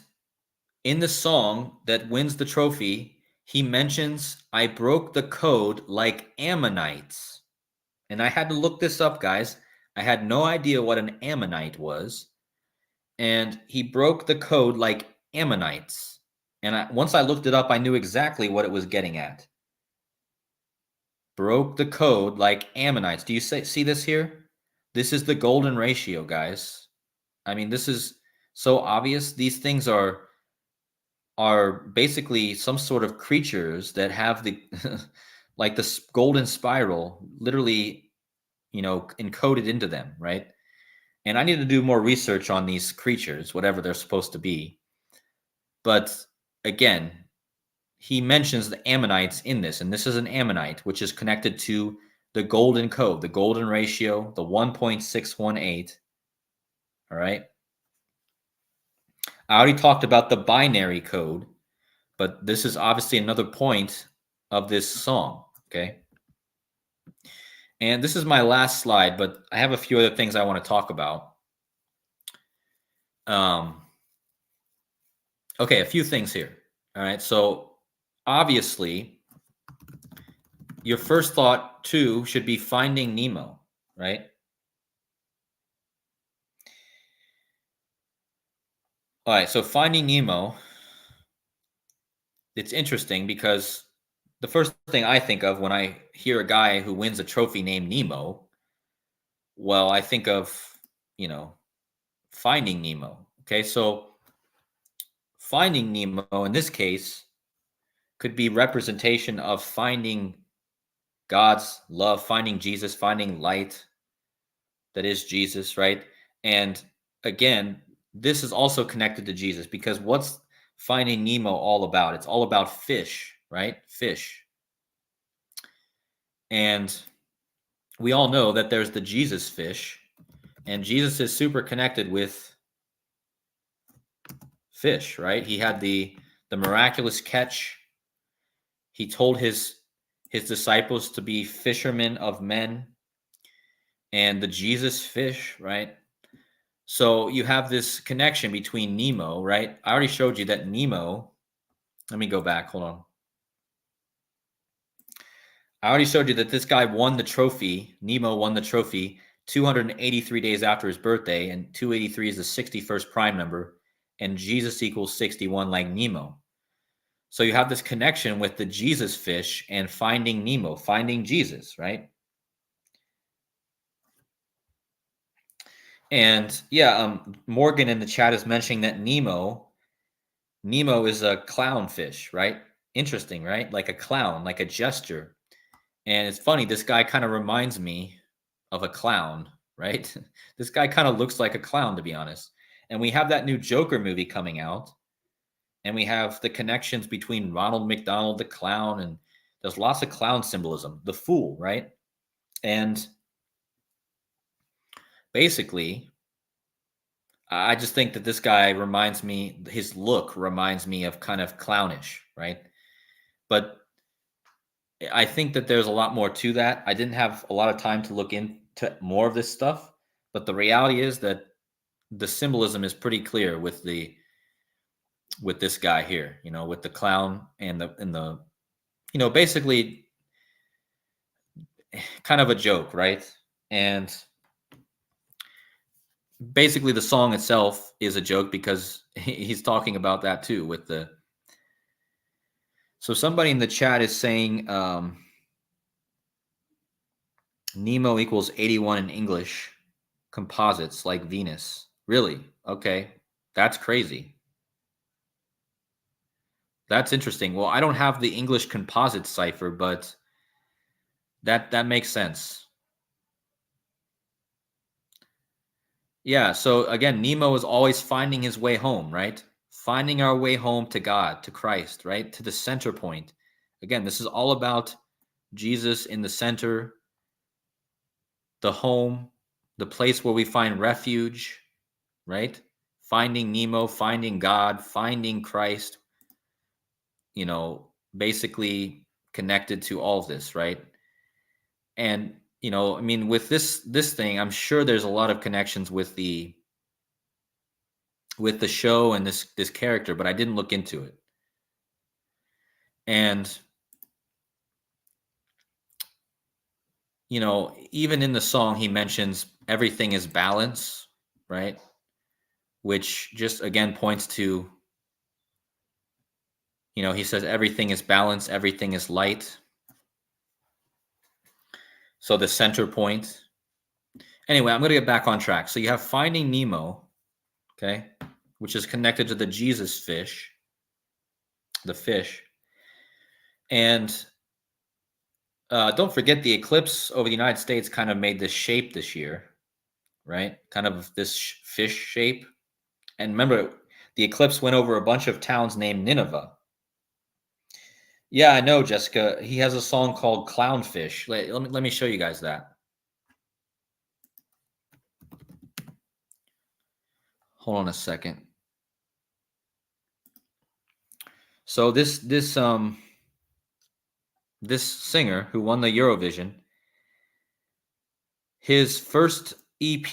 in the song that wins the trophy, he mentions, I broke the code like ammonites. And I had to look this up, guys. I had no idea what an ammonite was. And he broke the code like ammonites. And once I looked it up, I knew exactly what it was getting at. Broke the code like ammonites. Do you see this here? This is the golden ratio, guys. I mean, this is so obvious. These things are basically some sort of creatures that have the like the golden spiral literally, encoded into them, right? And I need to do more research on these creatures, whatever they're supposed to be. But again, he mentions the ammonites in this, and this is an ammonite, which is connected to the golden code, the golden ratio, the 1.618. All right. I already talked about the binary code, but this is obviously another point of this song. Okay. And this is my last slide, but I have a few other things I want to talk about. Okay, a few things here. All right. So obviously, your first thought too should be finding Nemo, right? All right. So finding Nemo, it's interesting because the first thing I think of when I hear a guy who wins a trophy named Nemo, well, I think of, finding Nemo. Okay. So finding Nemo in this case could be representation of finding God's love, finding Jesus, finding light that is Jesus, right? And again, this is also connected to Jesus because what's Finding Nemo all about? It's all about fish, right? Fish. And we all know that there's the Jesus fish, and Jesus is super connected with fish, right? He had the miraculous catch. He told his disciples to be fishermen of men, and the Jesus fish, right? So you have this connection between Nemo, right? I already showed you that Nemo. Let me go back. Hold on. I already showed you that this guy won the trophy. Nemo won the trophy 283 days after his birthday, and 283 is the 61st prime number, and Jesus equals 61 like Nemo. So you have this connection with the Jesus fish and finding Nemo, finding Jesus, right? And yeah, Morgan in the chat is mentioning that Nemo is a clownfish, right? Interesting, right? Like a clown, like a gesture. And it's funny, this guy kind of reminds me of a clown, right? This guy kind of looks like a clown, to be honest. And we have that new Joker movie coming out, and we have the connections between Ronald McDonald, the clown, and there's lots of clown symbolism. The fool, right? And basically, I just think that this guy reminds me, his look reminds me of kind of clownish, right? But I think that there's a lot more to that. I didn't have a lot of time to look into more of this stuff, but the reality is that the symbolism is pretty clear with this guy here, with the clown and the basically kind of a joke, right? And basically the song itself is a joke because he's talking about that too with the. So somebody in the chat is saying Nemo equals 81 in English composites like Venus. Really? Okay. That's crazy. That's interesting. Well, I don't have the English composite cipher, but that makes sense. Yeah, so again, Nemo is always finding his way home, right? Finding our way home to God, to Christ, right? To the center point. Again, this is all about Jesus in the center, the home, the place where we find refuge, right? Finding Nemo, finding God, finding Christ, basically connected to all of this, right? And, I mean, with this thing, I'm sure there's a lot of connections with the show and this character, but I didn't look into it. And even in the song he mentions everything is balance, right? Which just again points to he says everything is balance, everything is light. So the center point. Anyway, I'm going to get back on track. So you have Finding Nemo, okay, which is connected to the Jesus fish, the fish. And don't forget the eclipse over the United States kind of made this shape this year, right? Kind of this fish shape. And remember, the eclipse went over a bunch of towns named Nineveh. Yeah, I know, Jessica. He has a song called Clownfish. Let me show you guys that. Hold on a second. So this singer who won the Eurovision, his first EP,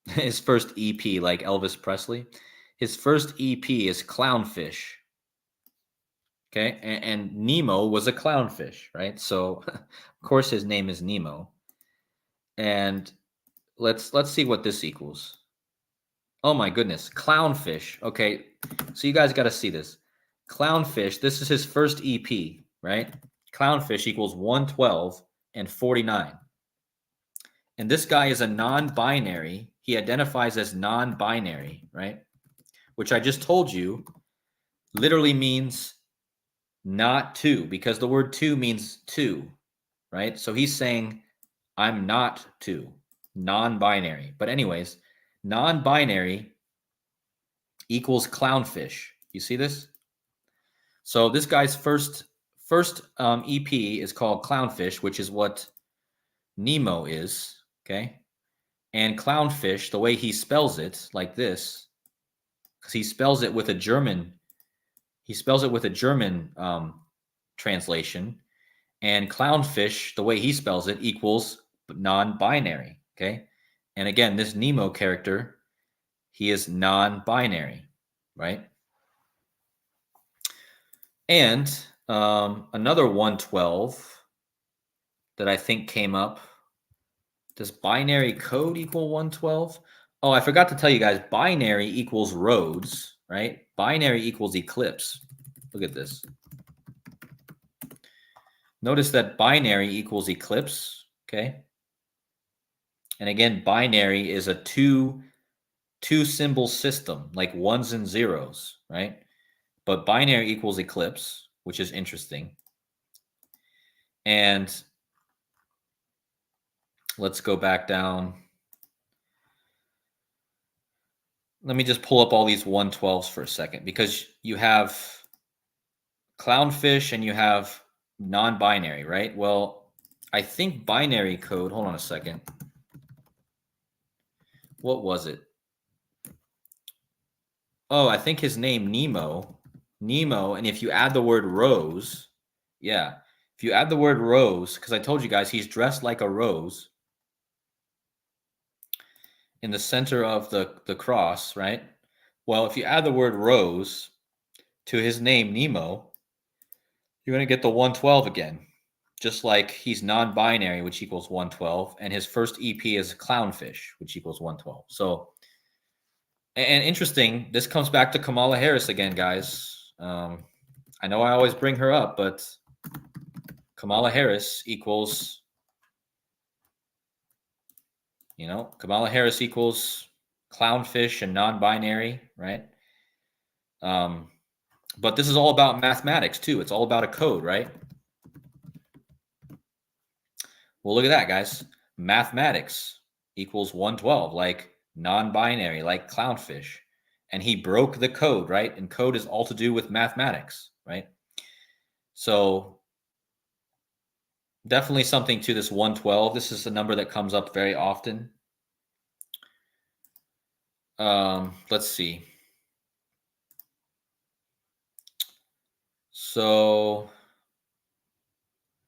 like Elvis Presley, his first EP is Clownfish. Okay, and Nemo was a clownfish, right? So, of course, his name is Nemo. And let's see what this equals. Oh my goodness, clownfish. Okay, so you guys got to see this. Clownfish. This is his first EP, right? Clownfish equals 112 and 49. And this guy is a non-binary. He identifies as non-binary, right? Which I just told you literally means not two, because the word two means two, right? So he's saying, I'm not two, non-binary. But anyways, non-binary equals clownfish. You see this? So this guy's first EP is called Clownfish, which is what Nemo is, okay? And clownfish, the way he spells it, like this, because he spells it with a German translation, and clownfish, the way he spells it, equals non-binary, okay? And again, this Nemo character, he is non-binary, right? And another 112 that I think came up. Does binary code equal 112? Oh, I forgot to tell you guys, binary equals Rhodes, right? Binary equals eclipse. Look at this. Notice that binary equals eclipse, okay? And again, binary is a two symbol system, like ones and zeros, right? But binary equals eclipse, which is interesting. And let's go back down. Let me just pull up all these 112s for a second, because you have clownfish and you have non-binary, right? Well, I think binary code, hold on a second. What was it? Oh, I think his name Nemo. And if you add the word rose, yeah. If you add the word rose, because I told you guys he's dressed like a rose in the center of the cross, right? Well, if you add the word rose to his name Nemo, you're going to get the 112 again. Just like he's non-binary, which equals 112, and his first EP is clownfish, which equals 112. So, and interesting, this comes back to Kamala Harris again, guys. I know I always bring her up, but Kamala Harris equals, Kamala Harris equals clownfish and non-binary, right? But this is all about mathematics too. It's all about a code, right? Well, look at that, guys. Mathematics equals 112, like non-binary, like clownfish. And he broke the code, right? And code is all to do with mathematics, right? So definitely something to this 112. This is a number that comes up very often. Let's see. So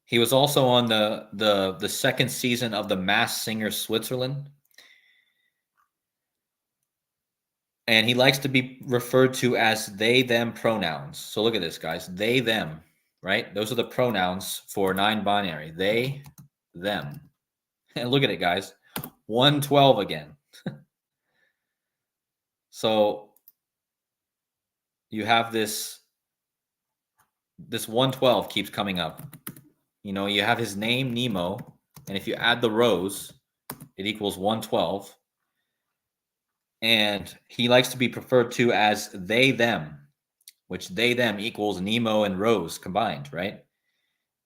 he was also on the second season of The Masked Singer Switzerland. And he likes to be referred to as they, them pronouns. So look at this, guys. They, them, right? Those are the pronouns for non-binary. They, them. And look at it, guys. 112 again. So you have this 112 keeps coming up. You have his name, Nemo, and if you add the rows, it equals 112. And he likes to be referred to as they, them, which they, them equals Nemo and Rose combined, right?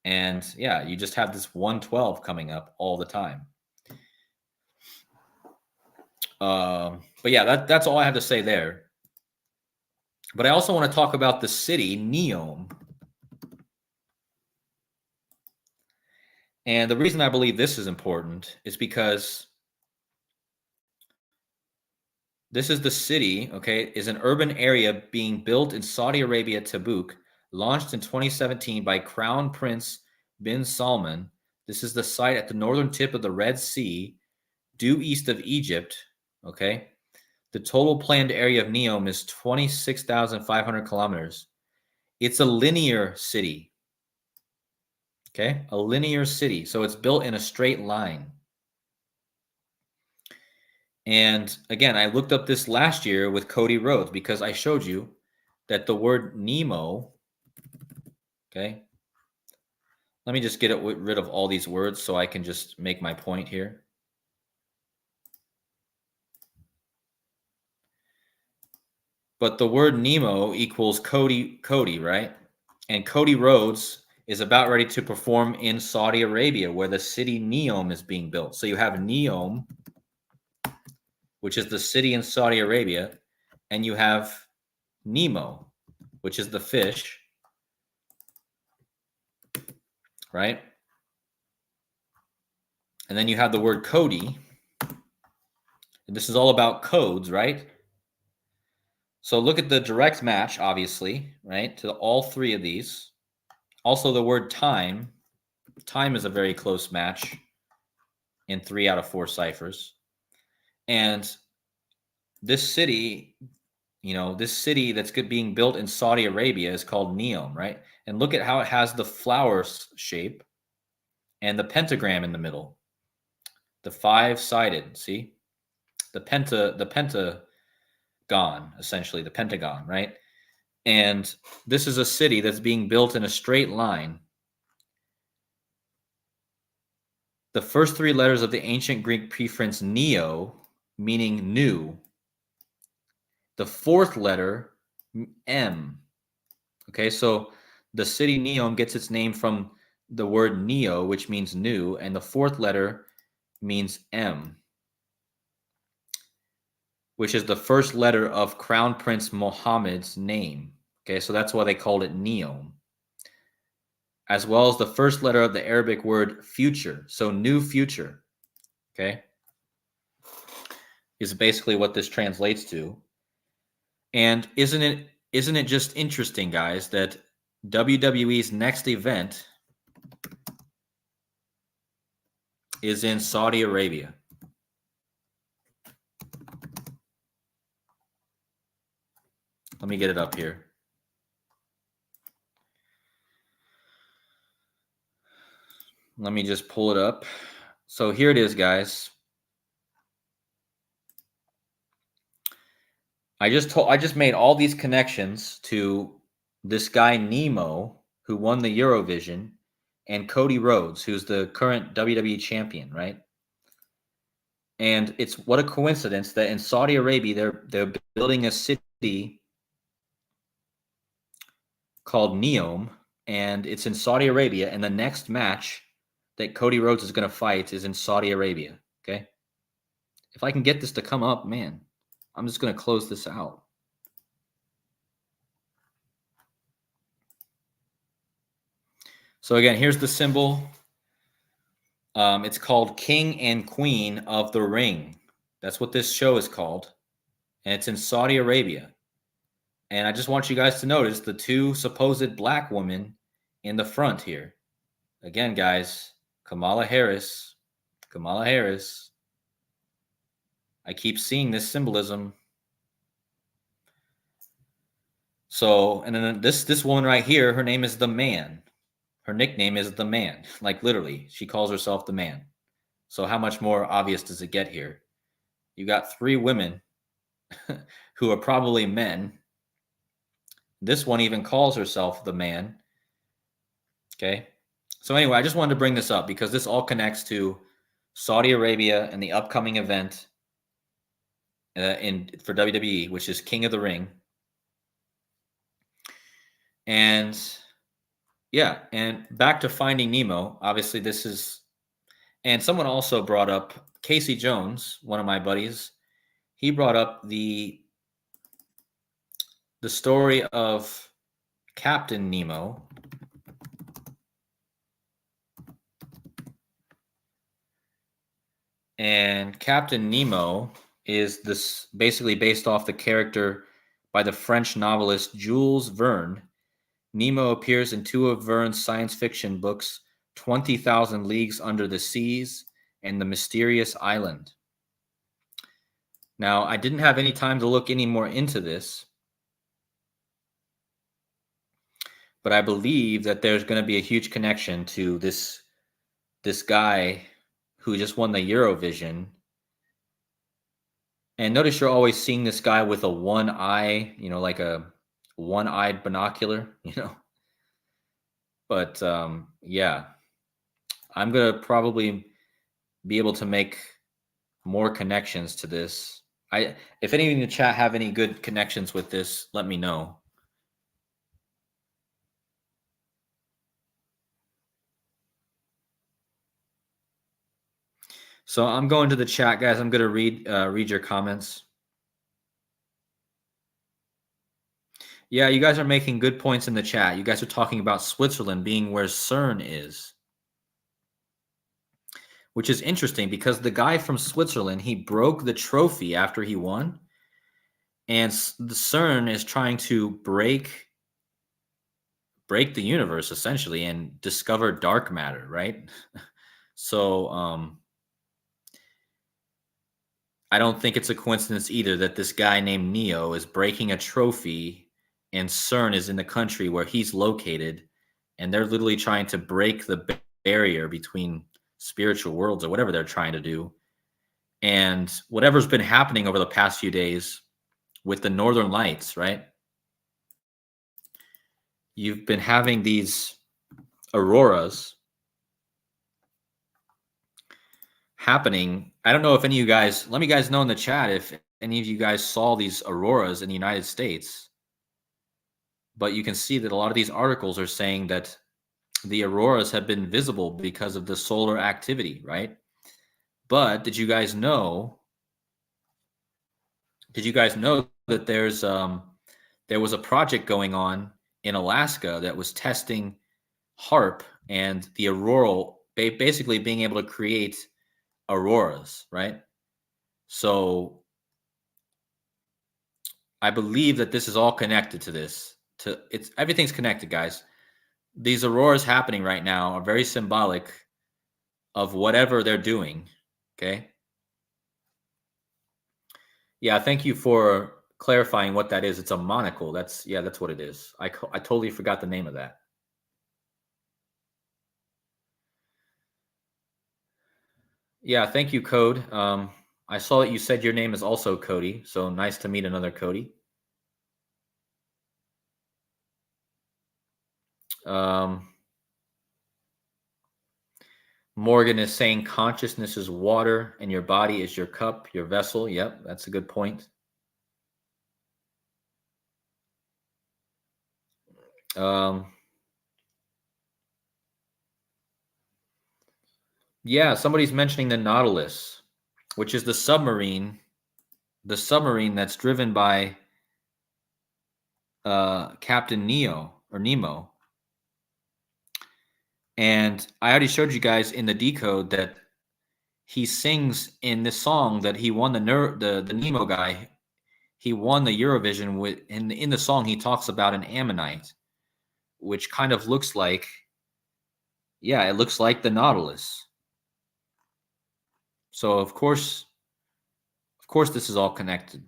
And yeah, you just have this 112 coming up all the time. But yeah, that's all I have to say there. But I also want to talk about the city, Neom. And the reason I believe this is important is because this is the city, okay, is an urban area being built in Saudi Arabia, Tabuk, launched in 2017 by Crown Prince bin Salman. This is the site at the northern tip of the Red Sea, due east of Egypt, okay? The total planned area of Neom is 26,500 kilometers. It's a linear city, okay? A linear city, so it's built in a straight line. And again, I looked up this last year with Cody Rhodes because I showed you that the word Nemo, okay? Let me just get rid of all these words so I can just make my point here. But the word Nemo equals Cody, right? And Cody Rhodes is about ready to perform in Saudi Arabia, where the city Neom is being built. So you have Neom, which is the city in Saudi Arabia, and you have Nemo, which is the fish, right? And then you have the word Cody. And this is all about codes, right? So look at the direct match, obviously, right, to all three of these. Also, the word time. Time is a very close match in 3 out of 4 ciphers. And this city, this city that's being built in Saudi Arabia is called Neom, right? And look at how it has the flower shape and the pentagram in the middle. The 5-sided, see? The pentagon, essentially, the pentagon, right? And this is a city that's being built in a straight line. The first 3 letters of the ancient Greek prefix neo, meaning new. The 4th letter, M. Okay, so the city Neom gets its name from the word neo, which means new, and the 4th letter means M, which is the first letter of Crown Prince Mohammed's name. Okay, so that's why they called it Neom. As well as the first letter of the Arabic word future, so new future. Okay, is basically what this translates to. And isn't it just interesting, guys, that WWE's next event is in Saudi Arabia? Let me get it up here. Let me just pull it up. So here it is, guys. I just made all these connections to this guy Nemo, who won the Eurovision, and Cody Rhodes, who's the current WWE champion, right? And it's what a coincidence that in Saudi Arabia they're building a city called Neom, and it's in Saudi Arabia, and the next match that Cody Rhodes is going to fight is in Saudi Arabia, okay? If I can get this to come up, man, I'm just going to close this out. So again, here's the symbol. It's called King and Queen of the Ring. That's what this show is called. And it's in Saudi Arabia. And I just want you guys to notice the 2 supposed black women in the front here. Again, guys, Kamala Harris. I keep seeing this symbolism. So, and then this woman right here, her name is the Man. Her nickname is the Man. Like literally, she calls herself the Man. So how much more obvious does it get here? You got 3 women who are probably men. This one even calls herself the Man. Okay. So anyway, I just wanted to bring this up because this all connects to Saudi Arabia and the upcoming event for WWE, which is King of the Ring. And yeah, and back to Finding Nemo. Obviously, this is, and someone also brought up Casey Jones, one of my buddies. He brought up the story of Captain Nemo. And Captain Nemo is this basically based off the character by the French novelist Jules Verne. Nemo appears in 2 of Verne's science fiction books, 20,000 Leagues Under the Seas and The Mysterious Island. Now, I didn't have any time to look any more into this, but I believe that there's going to be a huge connection to this guy who just won the Eurovision. And notice you're always seeing this guy with a one eye, like a one-eyed binocular, But yeah, I'm going to probably be able to make more connections to this. If any of you in the chat have any good connections with this, let me know. So I'm going to the chat, guys. I'm going to read your comments. Yeah, you guys are making good points in the chat. You guys are talking about Switzerland being where CERN is, which is interesting because the guy from Switzerland, he broke the trophy after he won, and the CERN is trying to break the universe essentially and discover dark matter, right? So I don't think it's a coincidence either that this guy named Neo is breaking a trophy and CERN is in the country where he's located, and they're literally trying to break the barrier between spiritual worlds or whatever they're trying to do. And whatever's been happening over the past few days with the northern lights, right? You've been having these auroras happening. I don't know if any of you guys, let me guys know in the chat if any of you guys saw these auroras in the United States. But you can see that a lot of these articles are saying that the auroras have been visible because of the solar activity, right? But did you guys know that there was a project going on in Alaska that was testing HARP and the auroral, basically being able to create auroras, right? So I believe that this is all connected to this. Everything's connected, guys. These auroras happening right now are very symbolic of whatever they're doing. Okay. Yeah, thank you for clarifying what that is. It's a monocle. That's what it is. I totally forgot the name of that. Yeah, thank you, Code. I saw that you said your name is also Cody, so nice to meet another Cody. Morgan is saying consciousness is water and your body is your cup, your vessel. Yep, that's a good point. Yeah, somebody's mentioning the Nautilus, which is the submarine that's driven by Captain Nemo. And I already showed you guys in the decode that he sings in this song that he won the Nemo guy. He won the Eurovision with in the song he talks about an ammonite, which kind of looks like, yeah, it looks like the Nautilus. So of course this is all connected.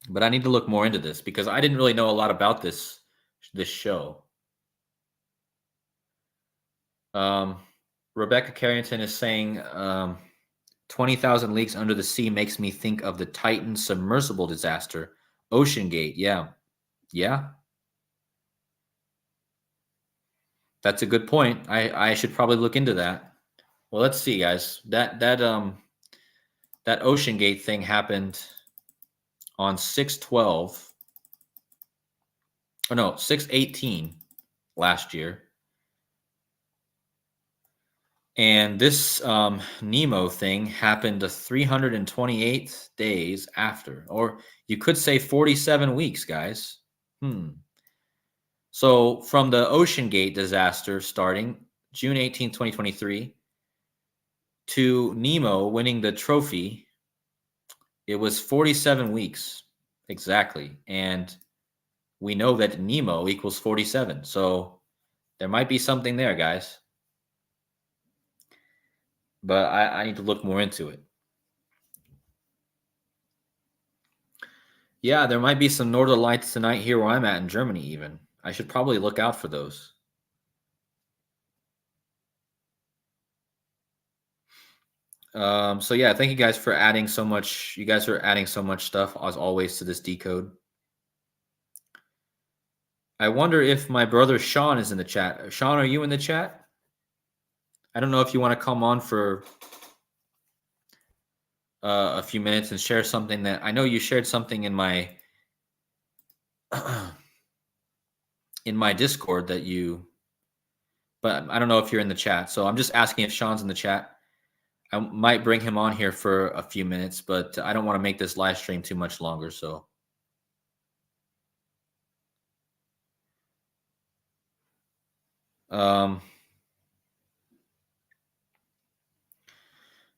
But I need to look more into this because I didn't really know a lot about this show. Rebecca Carrington is saying 20,000 Leagues Under the Sea makes me think of the Titan submersible disaster, Ocean Gate. Yeah. That's a good point. I should probably look into that. Well, let's see, guys. That Ocean Gate thing happened on 6/12. Oh no, 6/18 last year. And this Nemo thing happened 328 days after, or you could say 47 weeks, guys. So from the Ocean Gate disaster starting June 18, 2023, to Nemo winning the trophy, it was 47 weeks exactly. And we know that Nemo equals 47. So there might be something there, guys. But I need to look more into it. Yeah, there might be some northern lights tonight here where I'm at in Germany even. I should probably look out for those. So yeah, thank you guys for adding so much. You guys are adding so much stuff as always to this decode. I wonder if my brother Sean is in the chat. Sean, are you in the chat? I don't know if you want to come on for a few minutes and share something that I know you shared something in my in my Discord that you, but I don't know if you're in the chat. So I'm just asking if Sean's in the chat. I might bring him on here for a few minutes, but I don't want to make this live stream too much longer. So,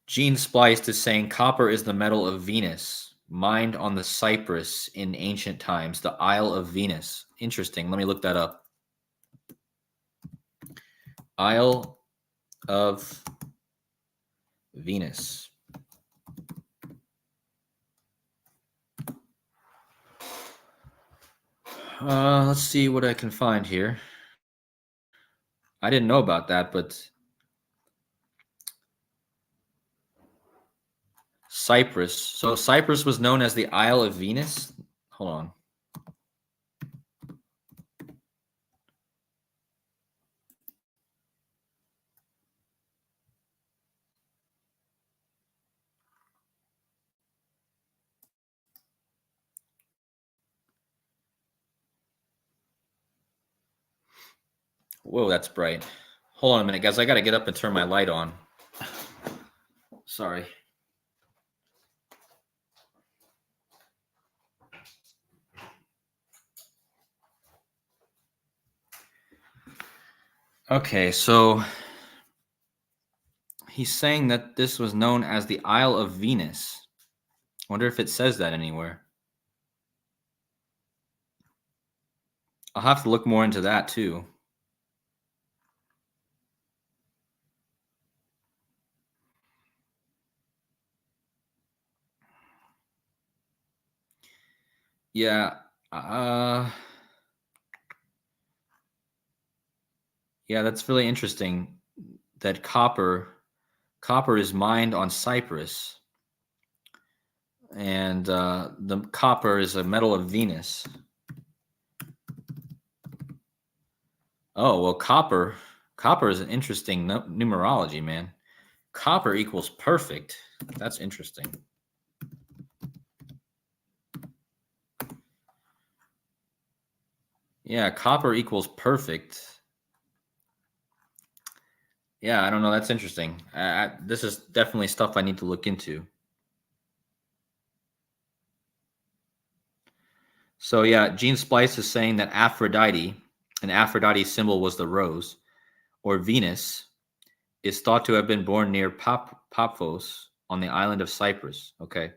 Gene Spliced is saying copper is the metal of Venus, mined on the Cyprus in ancient times, the Isle of Venus. Interesting. Let me look that up. Isle of Venus. Let's see what I can find here. I didn't know about that, but Cyprus. So Cyprus was known as the Isle of Venus. Hold on. Whoa, that's bright. Hold on a minute, guys. I got to get up and turn my light on. Sorry. Okay, so he's saying that this was known as the Isle of Venus. Wonder if it says that anywhere. I'll have to look more into that too. Yeah. Yeah, that's really interesting that copper is mined on Cyprus, and the copper is a metal of Venus. Oh, well, copper is an interesting numerology, man. Copper equals perfect. That's interesting. Yeah, copper equals perfect. Yeah, I don't know. That's interesting. This is definitely stuff I need to look into. So yeah, Gene Splice is saying that an Aphrodite symbol was the rose, or Venus, is thought to have been born near Paphos on the island of Cyprus. Okay.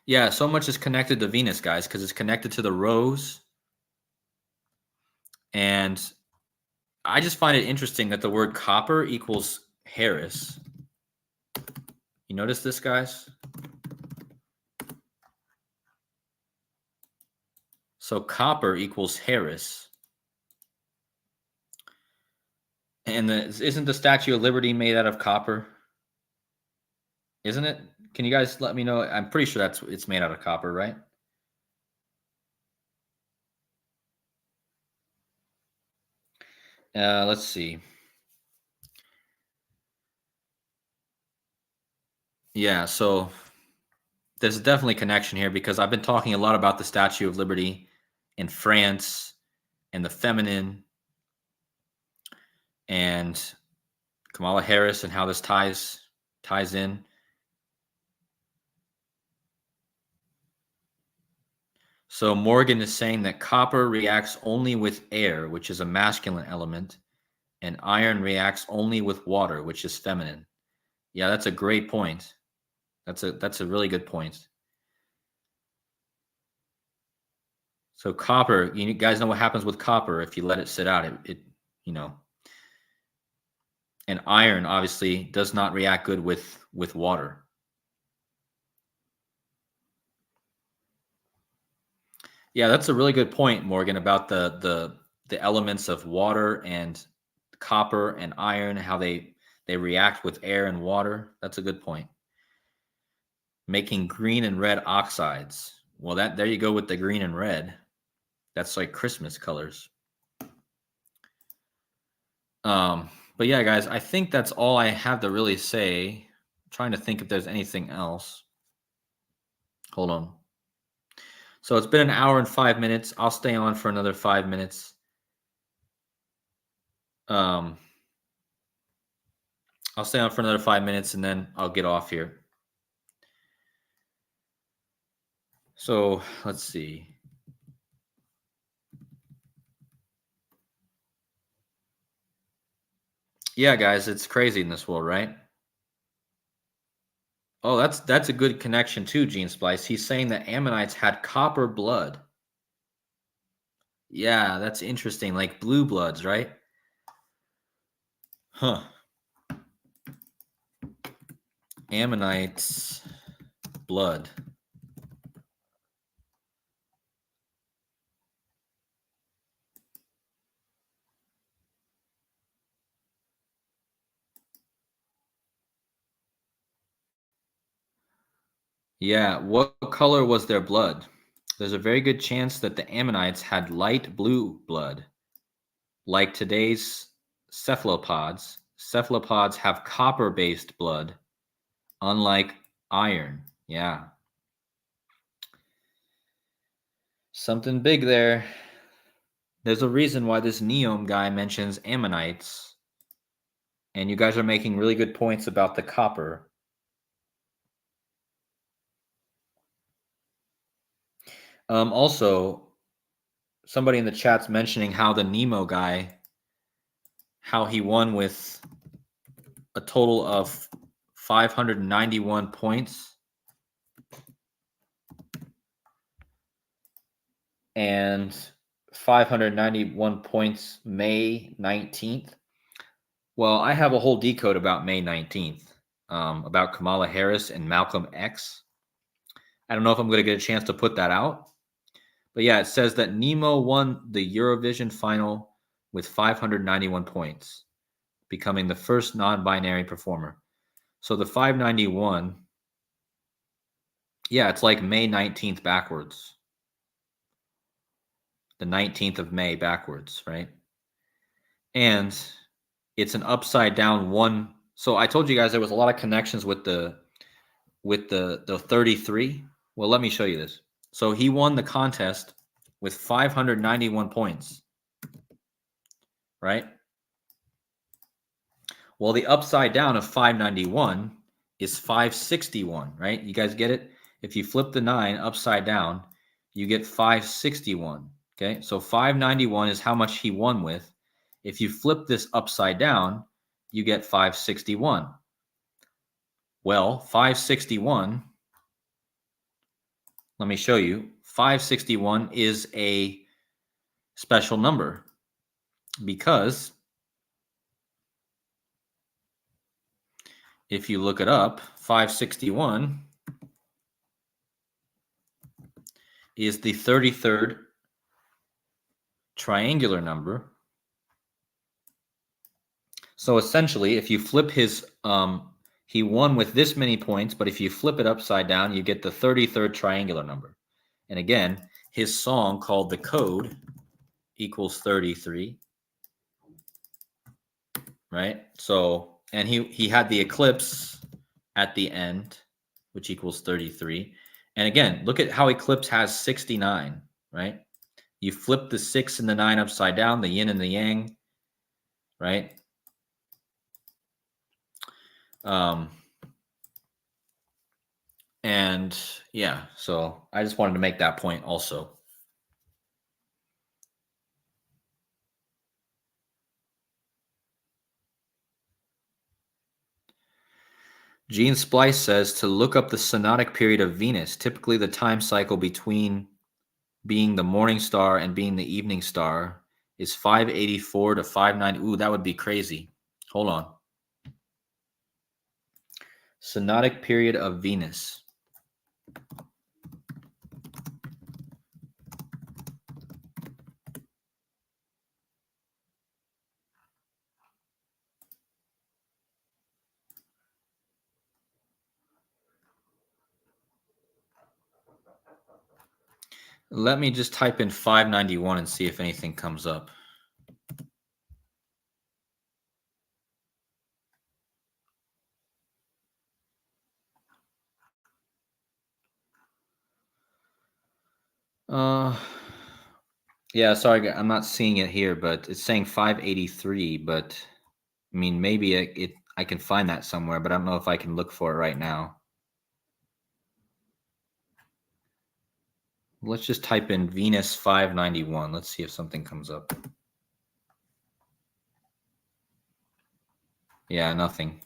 Yeah, so much is connected to Venus, guys, because it's connected to the rose. And I just find it interesting that the word copper equals Harris. You notice this, guys? So copper equals Harris. And isn't the Statue of Liberty made out of copper? Isn't it? Can you guys let me know? I'm pretty sure it's made out of copper, right? Let's see. Yeah, so there's definitely a connection here because I've been talking a lot about the Statue of Liberty in France and the feminine and Kamala Harris and how this ties in. So Morgan is saying that copper reacts only with air, which is a masculine element, and iron reacts only with water, which is feminine. Yeah, that's a great point. That's a really good point. So copper, you guys know what happens with copper if you let it sit out. It and iron obviously does not react good with water. Yeah, that's a really good point, Morgan, about the elements of water and copper and iron, how they react with air and water. That's a good point. Making green and red oxides. Well, there you go with the green and red. That's like Christmas colors. But yeah, guys, I think that's all I have to really say. I'm trying to think if there's anything else. Hold on. So it's been an hour and 5 minutes. I'll stay on for another 5 minutes. I'll stay on for another 5 minutes and then I'll get off here. So let's see. Yeah, guys, it's crazy in this world, right? Oh, that's a good connection too, Gene Splice. He's saying that ammonites had copper blood. Yeah, that's interesting. Like blue bloods, right? Huh. Ammonites blood. Yeah, what color was their blood? There's a very good chance that the ammonites had light blue blood. Like today's cephalopods, cephalopods have copper-based blood, unlike iron. Yeah. Something big there. There's a reason why this Neom guy mentions ammonites. And you guys are making really good points about the copper. Also, somebody in the chat's mentioning how the Nemo guy, how he won with a total of 591 points. And 591 points May 19th. Well, I have a whole decode about May 19th, about Kamala Harris and Malcolm X. I don't know if I'm going to get a chance to put that out. But yeah, it says that Nemo won the Eurovision final with 591 points, becoming the first non-binary performer. So the 591, yeah, it's like May 19th backwards. The 19th of May backwards, right? And it's an upside down one. So I told you guys there was a lot of connections with the 33. Well, let me show you this. So he won the contest with 591 points, right? Well, the upside down of 591 is 561, right? You guys get it? If you flip the 9 upside down, you get 561, okay? So 591 is how much he won with. If you flip this upside down, you get 561. Well, 561, let me show you. 561 is a special number because if you look it up, 561 is the 33rd triangular number. So essentially, if you flip his, he won with this many points, but if you flip it upside down, you get the 33rd triangular number. And again, his song called The Code equals 33, right? So, and he had the eclipse at the end, which equals 33. And again, look at how eclipse has 69, right? You flip the 6 and the 9 upside down, the yin and the yang, right? And yeah, so I just wanted to make that point also. Gene Splice says to look up the synodic period of Venus, typically the time cycle between being the morning star and being the evening star is 584 to 590. Ooh, that would be crazy. Hold on. Synodic period of Venus. Let me just type in 591 and see if anything comes up. Yeah, sorry, I'm not seeing it here, but it's saying 583, but I mean, maybe I can find that somewhere, but I don't know if I can look for it right now. Let's just type in Venus 591. Let's see if something comes up. Yeah, nothing.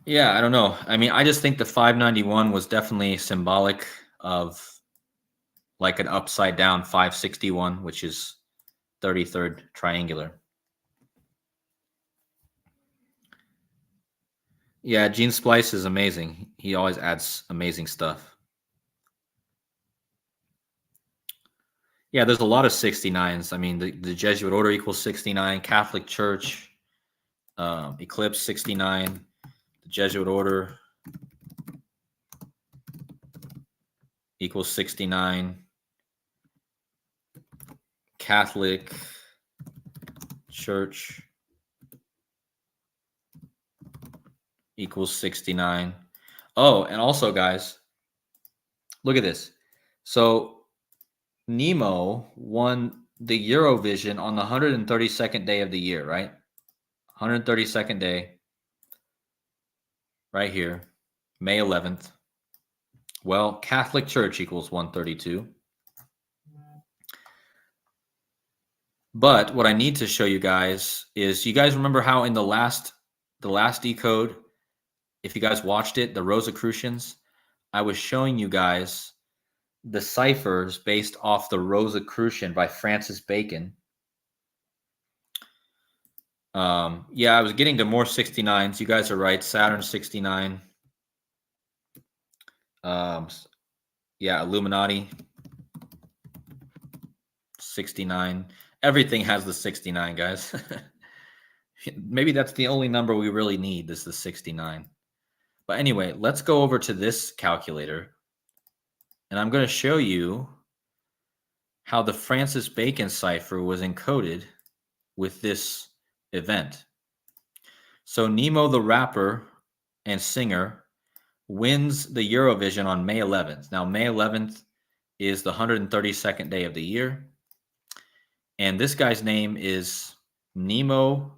Yeah, I don't know. I mean, I just think the 591 was definitely symbolic of like an upside down 561, which is 33rd triangular. Yeah, Gene Splice is amazing. He always adds amazing stuff. Yeah, there's a lot of 69s. I mean, the Jesuit order equals 69, Catholic Church, eclipse 69, the Jesuit order equals 69, Catholic Church equals 69. Oh, and also, guys, look at this. So Nemo won the Eurovision on the 132nd day of the year, right? 132nd day, right here, May 11th. Well, Catholic Church equals 132. But what I need to show you guys is, you guys remember how in the last decode, if you guys watched it, the Rosicrucians, I was showing you guys the ciphers based off the Rosicrucian by Francis Bacon. Yeah, I was getting to more 69s. You guys are right. Saturn 69. Yeah, Illuminati 69. Everything has the 69, guys. Maybe that's the only number we really need, is the 69. But anyway, let's go over to this calculator. And I'm going to show you how the Francis Bacon cipher was encoded with this event. So Nemo the rapper and singer wins the Eurovision on May 11th. Now, May 11th is the 132nd day of the year. And this guy's name is Nemo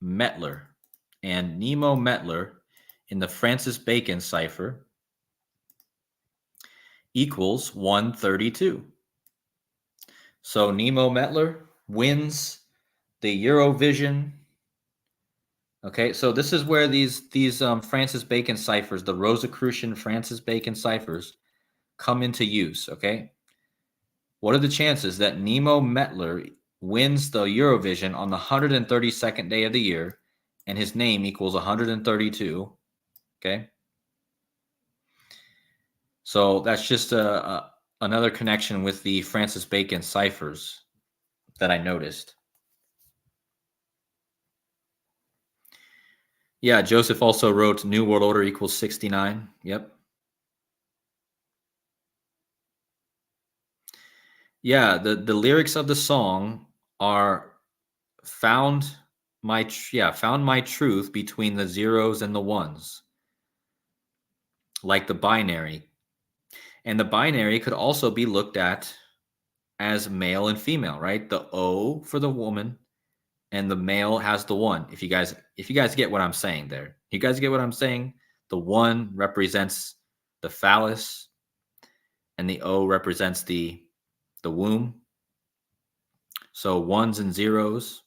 Metler. And Nemo Metler in the Francis Bacon cipher equals 132. So Nemo Metler wins the Eurovision. Okay, so this is where these Francis Bacon ciphers, the Rosicrucian Francis Bacon ciphers, come into use. Okay, what are the chances that Nemo Metler wins the Eurovision on the 132nd day of the year, and his name equals 132? Okay, so that's just another connection with the Francis Bacon ciphers that I noticed. Yeah, Joseph also wrote New World Order equals 69. Yep. Yeah, the lyrics of the song are found my truth between the zeros and the ones, like the binary. And the binary could also be looked at as male and female, right? The O for the woman and the male has the one. If you guys get what I'm saying there. You guys get what I'm saying? The one represents the phallus and the O represents the womb. So ones and zeros.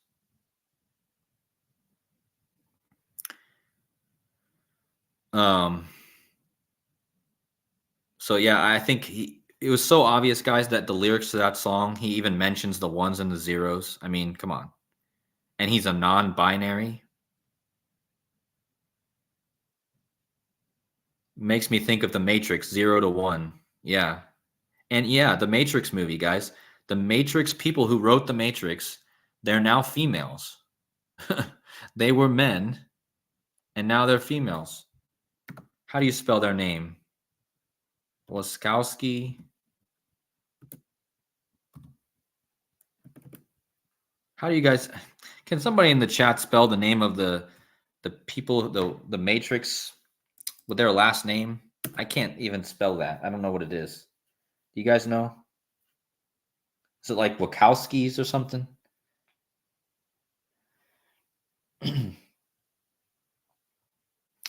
So yeah, I think it was so obvious, guys, that the lyrics to that song, he even mentions the ones and the zeros. I mean, come on. And he's a non-binary. Makes me think of the Matrix, 0 to 1. Yeah. And yeah, the Matrix movie, guys. The Matrix people who wrote the Matrix, they're now females. They were men and now they're females. How do you spell their name? Laskowski. How do you guys? Can somebody in the chat spell the name of the people, the Matrix, with their last name? I can't even spell that. I don't know what it is. Do you guys know? Is it like Wachowskis or something?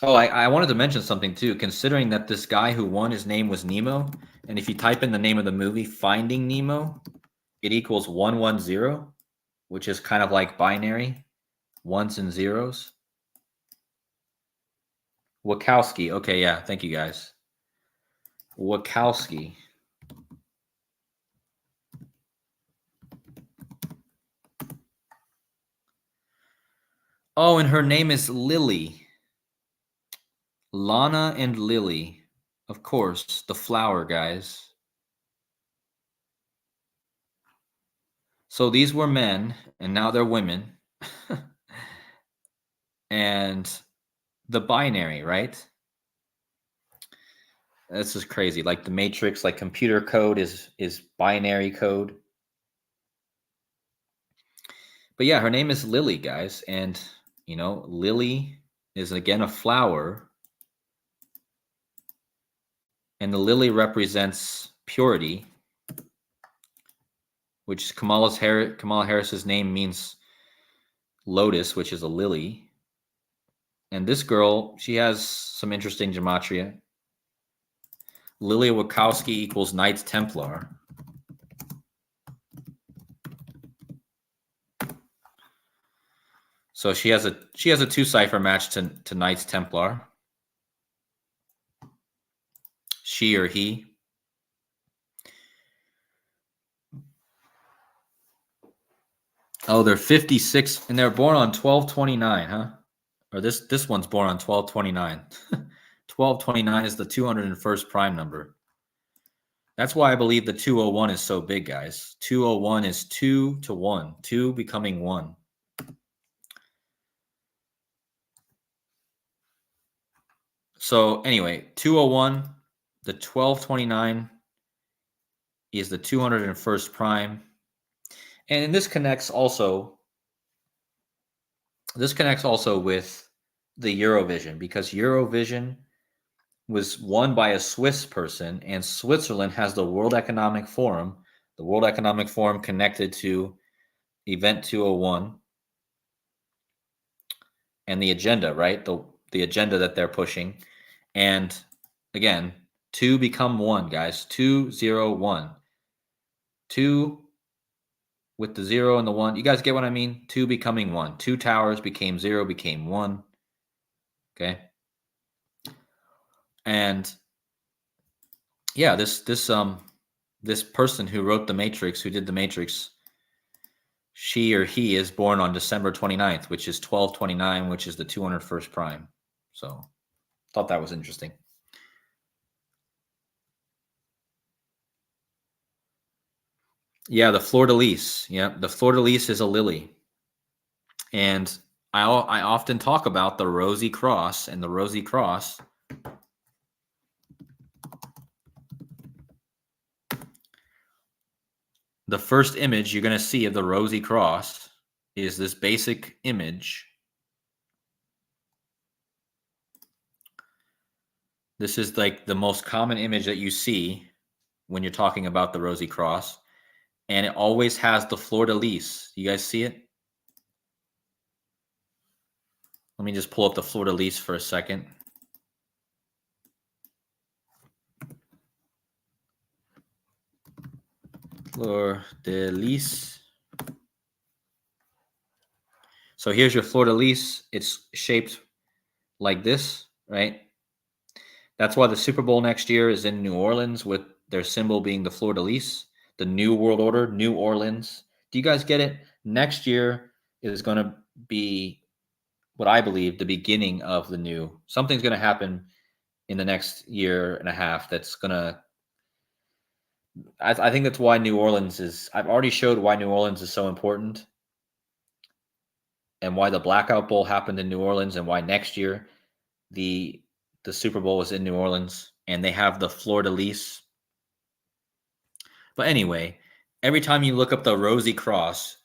Oh, I wanted to mention something too, considering that this guy who won, his name was Nemo. And if you type in the name of the movie, Finding Nemo, it equals 110, which is kind of like binary, ones and zeros. Wachowski. Okay, yeah. Thank you guys. Wachowski. Oh, and her name is Lily. Lana and Lily. Of course, the flower guys. So these were men, and now they're women. And the binary, right? This is crazy. Like the matrix, like computer code is binary code. But yeah, her name is Lily, guys, and Lily is again a flower, and the lily represents purity, which Kamala Harris's name means lotus, which is a lily. And this girl, she has some interesting gematria. Lily Wachowski equals Knights Templar. So she has a 2-cipher match to Knights Templar. She or he. Oh, they're 56 and they're born on 12/29, huh? Or this one's born on 12/29. 12/29 is the 201st prime number. That's why I believe the 201 is so big, guys. 201 is 2 to 1, 2 becoming 1. So anyway, 201, the 12/29 is the 201st prime. And this connects also with the Eurovision, because Eurovision was won by a Swiss person, and Switzerland has the World Economic Forum. The World Economic Forum connected to Event 201 and the agenda, right? The agenda that they're pushing. And again, 2 become 1, guys. 201. 2 with the 0 and the 1. You guys get what I mean? 2 becoming 1. 2 towers became 0, became 1. Okay? And yeah, this person who wrote the Matrix, who did the Matrix, she or he is born on December 29th, which is 12/29, which is the 201st prime. So, thought that was interesting. Yeah, the fleur de lis. Yeah, the fleur de lis is a lily. And I often talk about the rosy cross, and the rosy cross the first image you're going to see of the rosy cross is this basic image. This is like the most common image that you see when you're talking about the rosy cross, and it always has the fleur de lis. You guys see it? Let me just pull up the fleur de lis for a second. Fleur de lis. So here's your fleur de lis. It's shaped like this, right? That's why the Super Bowl next year is in New Orleans, with their symbol being the fleur de lis, the New World Order, New Orleans. Do you guys get it? Next year is going to be what I believe the beginning of the new. Something's going to happen in the next year and a half that's going to. I think that's why New Orleans is. I've already showed why New Orleans is so important, and why the Blackout Bowl happened in New Orleans, and why next year the Super Bowl was in New Orleans, and they have the fleur de lis. But anyway, every time you look up the rosy cross,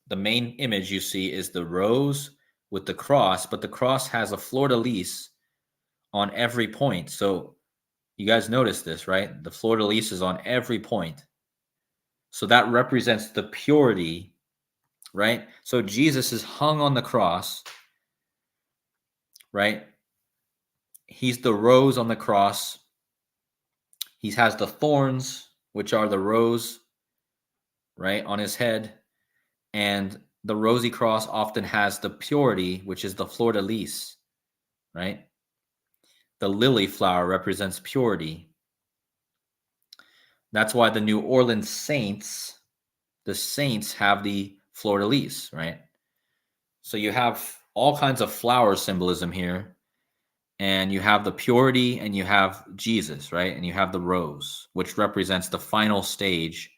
the main image you see is the rose with the cross, but the cross has a fleur de lis on every point. So you guys notice this, right? The fleur de lis is on every point. So that represents the purity, right? So Jesus is hung on the cross, right? He's the rose on the cross. He has the thorns, which are the rose, right, on his head. And the rosy cross often has the purity, which is the fleur de lis, right? The lily flower represents purity. That's why the New Orleans Saints, the Saints have the fleur de lis, right? So you have all kinds of flower symbolism here, and you have the purity, and you have Jesus, right? And you have the rose, which represents the final stage.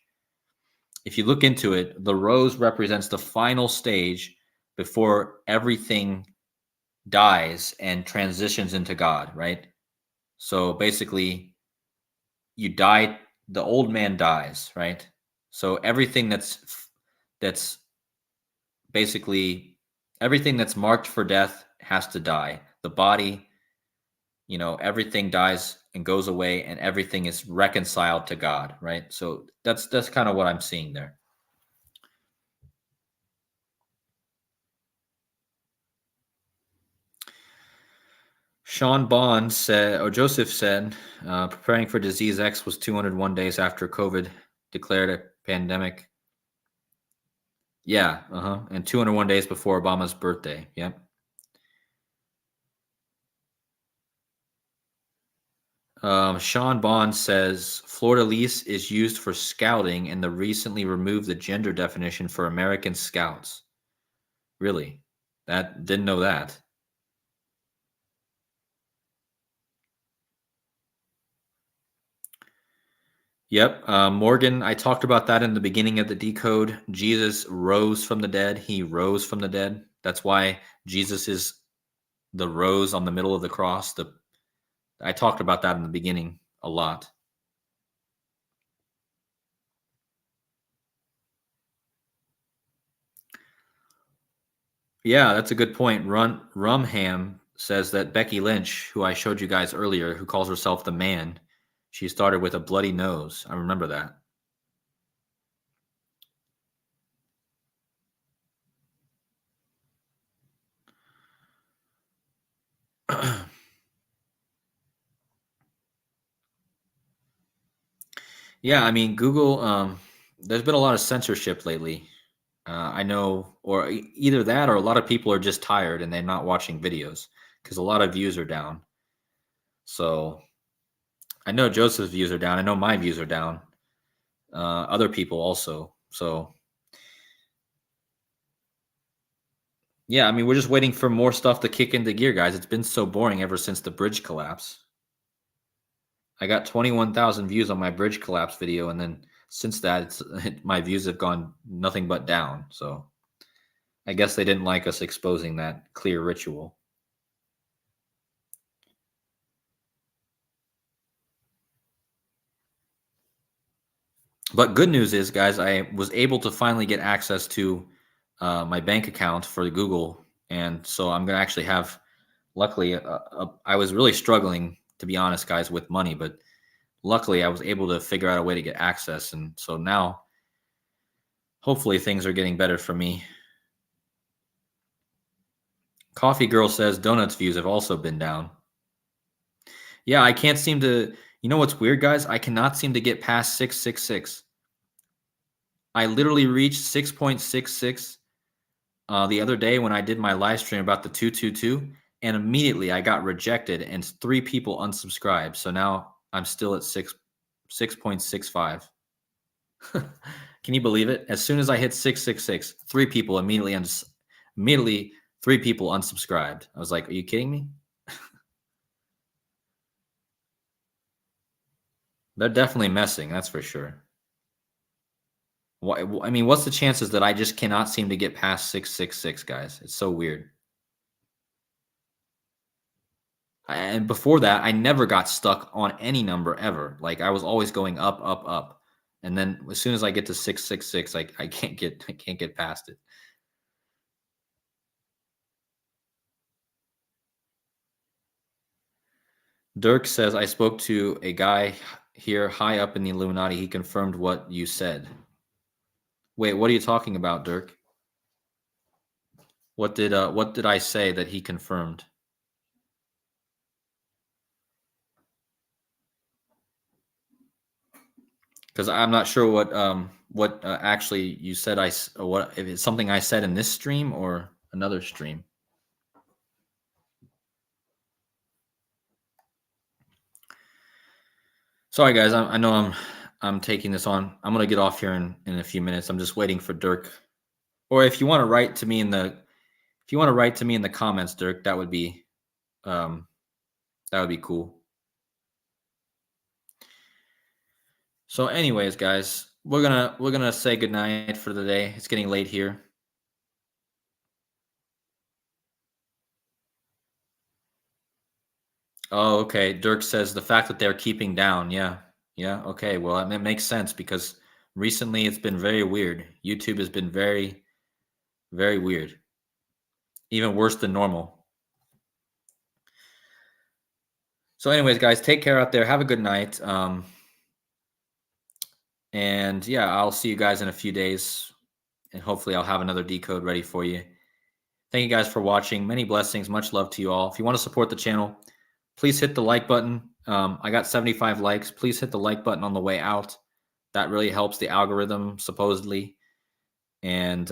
If you look into it, the rose represents the final stage before everything dies and transitions into God, right? So basically, you die, the old man dies, right? So everything that's basically everything that's marked for death has to die. The body, everything dies and goes away, and everything is reconciled to God, right? So that's kind of what I'm seeing there. Sean Bond said, or Joseph said, preparing for disease X was 201 days after COVID declared a pandemic. Yeah, and 201 days before Obama's birthday. Yep. Sean Bond says fleur de lis is used for scouting, and the recently removed the gender definition for American Scouts. Really? That didn't know that. Yep. Morgan, I talked about that in the beginning of the decode. Jesus rose from the dead. He rose from the dead. That's why Jesus is the rose on the middle of the cross. I talked about that in the beginning a lot. Yeah, that's a good point. Rumham says that Becky Lynch, who I showed you guys earlier, who calls herself the man, she started with a bloody nose. I remember that. Yeah, I mean, Google, there's been a lot of censorship lately. I know, or either that or a lot of people are just tired and they're not watching videos because a lot of views are down. So I know Joseph's views are down. I know my views are down. Other people also. So yeah, I mean, we're just waiting for more stuff to kick into gear, guys. It's been so boring ever since the bridge collapse. I got 21,000 views on my bridge collapse video, and then since that, my views have gone nothing but down. So I guess they didn't like us exposing that clear ritual. But good news is, guys, I was able to finally get access to my bank account for Google, and so I'm gonna actually have. Luckily, I was really struggling, to be honest, guys, with money, but luckily I was able to figure out a way to get access, and so now hopefully things are getting better for me. Coffee Girl says donuts views have also been down. Yeah, I can't seem to. You know what's weird, guys? I cannot seem to get past 666. I literally reached 6.66 the other day when I did my live stream about the 222, and immediately I got rejected and 3 people unsubscribed. So now I'm still at 6.65. Can you believe it? As soon as I hit 666, 3 people immediately 3 people unsubscribed. I was like, "Are you kidding me?" They're definitely messing, that's for sure. Why, I mean, what's the chances that I just cannot seem to get past 666, guys? It's so weird. And before that, I never got stuck on any number ever. Like I was always going up, up, up. And then as soon as I get to 666, I can't get past it. Dirk says I spoke to a guy here high up in the Illuminati. He confirmed what you said. Wait, what are you talking about, Dirk? What did I say that he confirmed? because I'm not sure what actually you said. What if it's something I said in this stream or another stream. Sorry, guys. I know I'm taking this on. I'm gonna get off here in a few minutes. I'm just waiting for Dirk. Or if you want to write to me in the comments, Dirk, um that would be cool. So, anyways, guys, we're gonna say goodnight for the day. It's getting late here. Oh, okay. Dirk says the fact that they're keeping down. Yeah. Yeah. Okay. Well, it makes sense because recently it's been very weird. YouTube has been very, very weird. Even worse than normal. So, anyways, guys, take care out there. Have a good night. And yeah, I'll see you guys in a few days. And hopefully I'll have another decode ready for you. Thank you guys for watching. Many blessings. Much love to you all. If you want to support the channel, please hit the like button. I got 75 likes. Please hit the like button on the way out. That really helps the algorithm, supposedly. And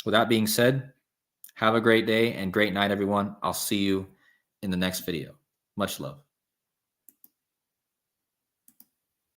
with that being said, have a great day and great night, everyone. I'll see you in the next video. Much love.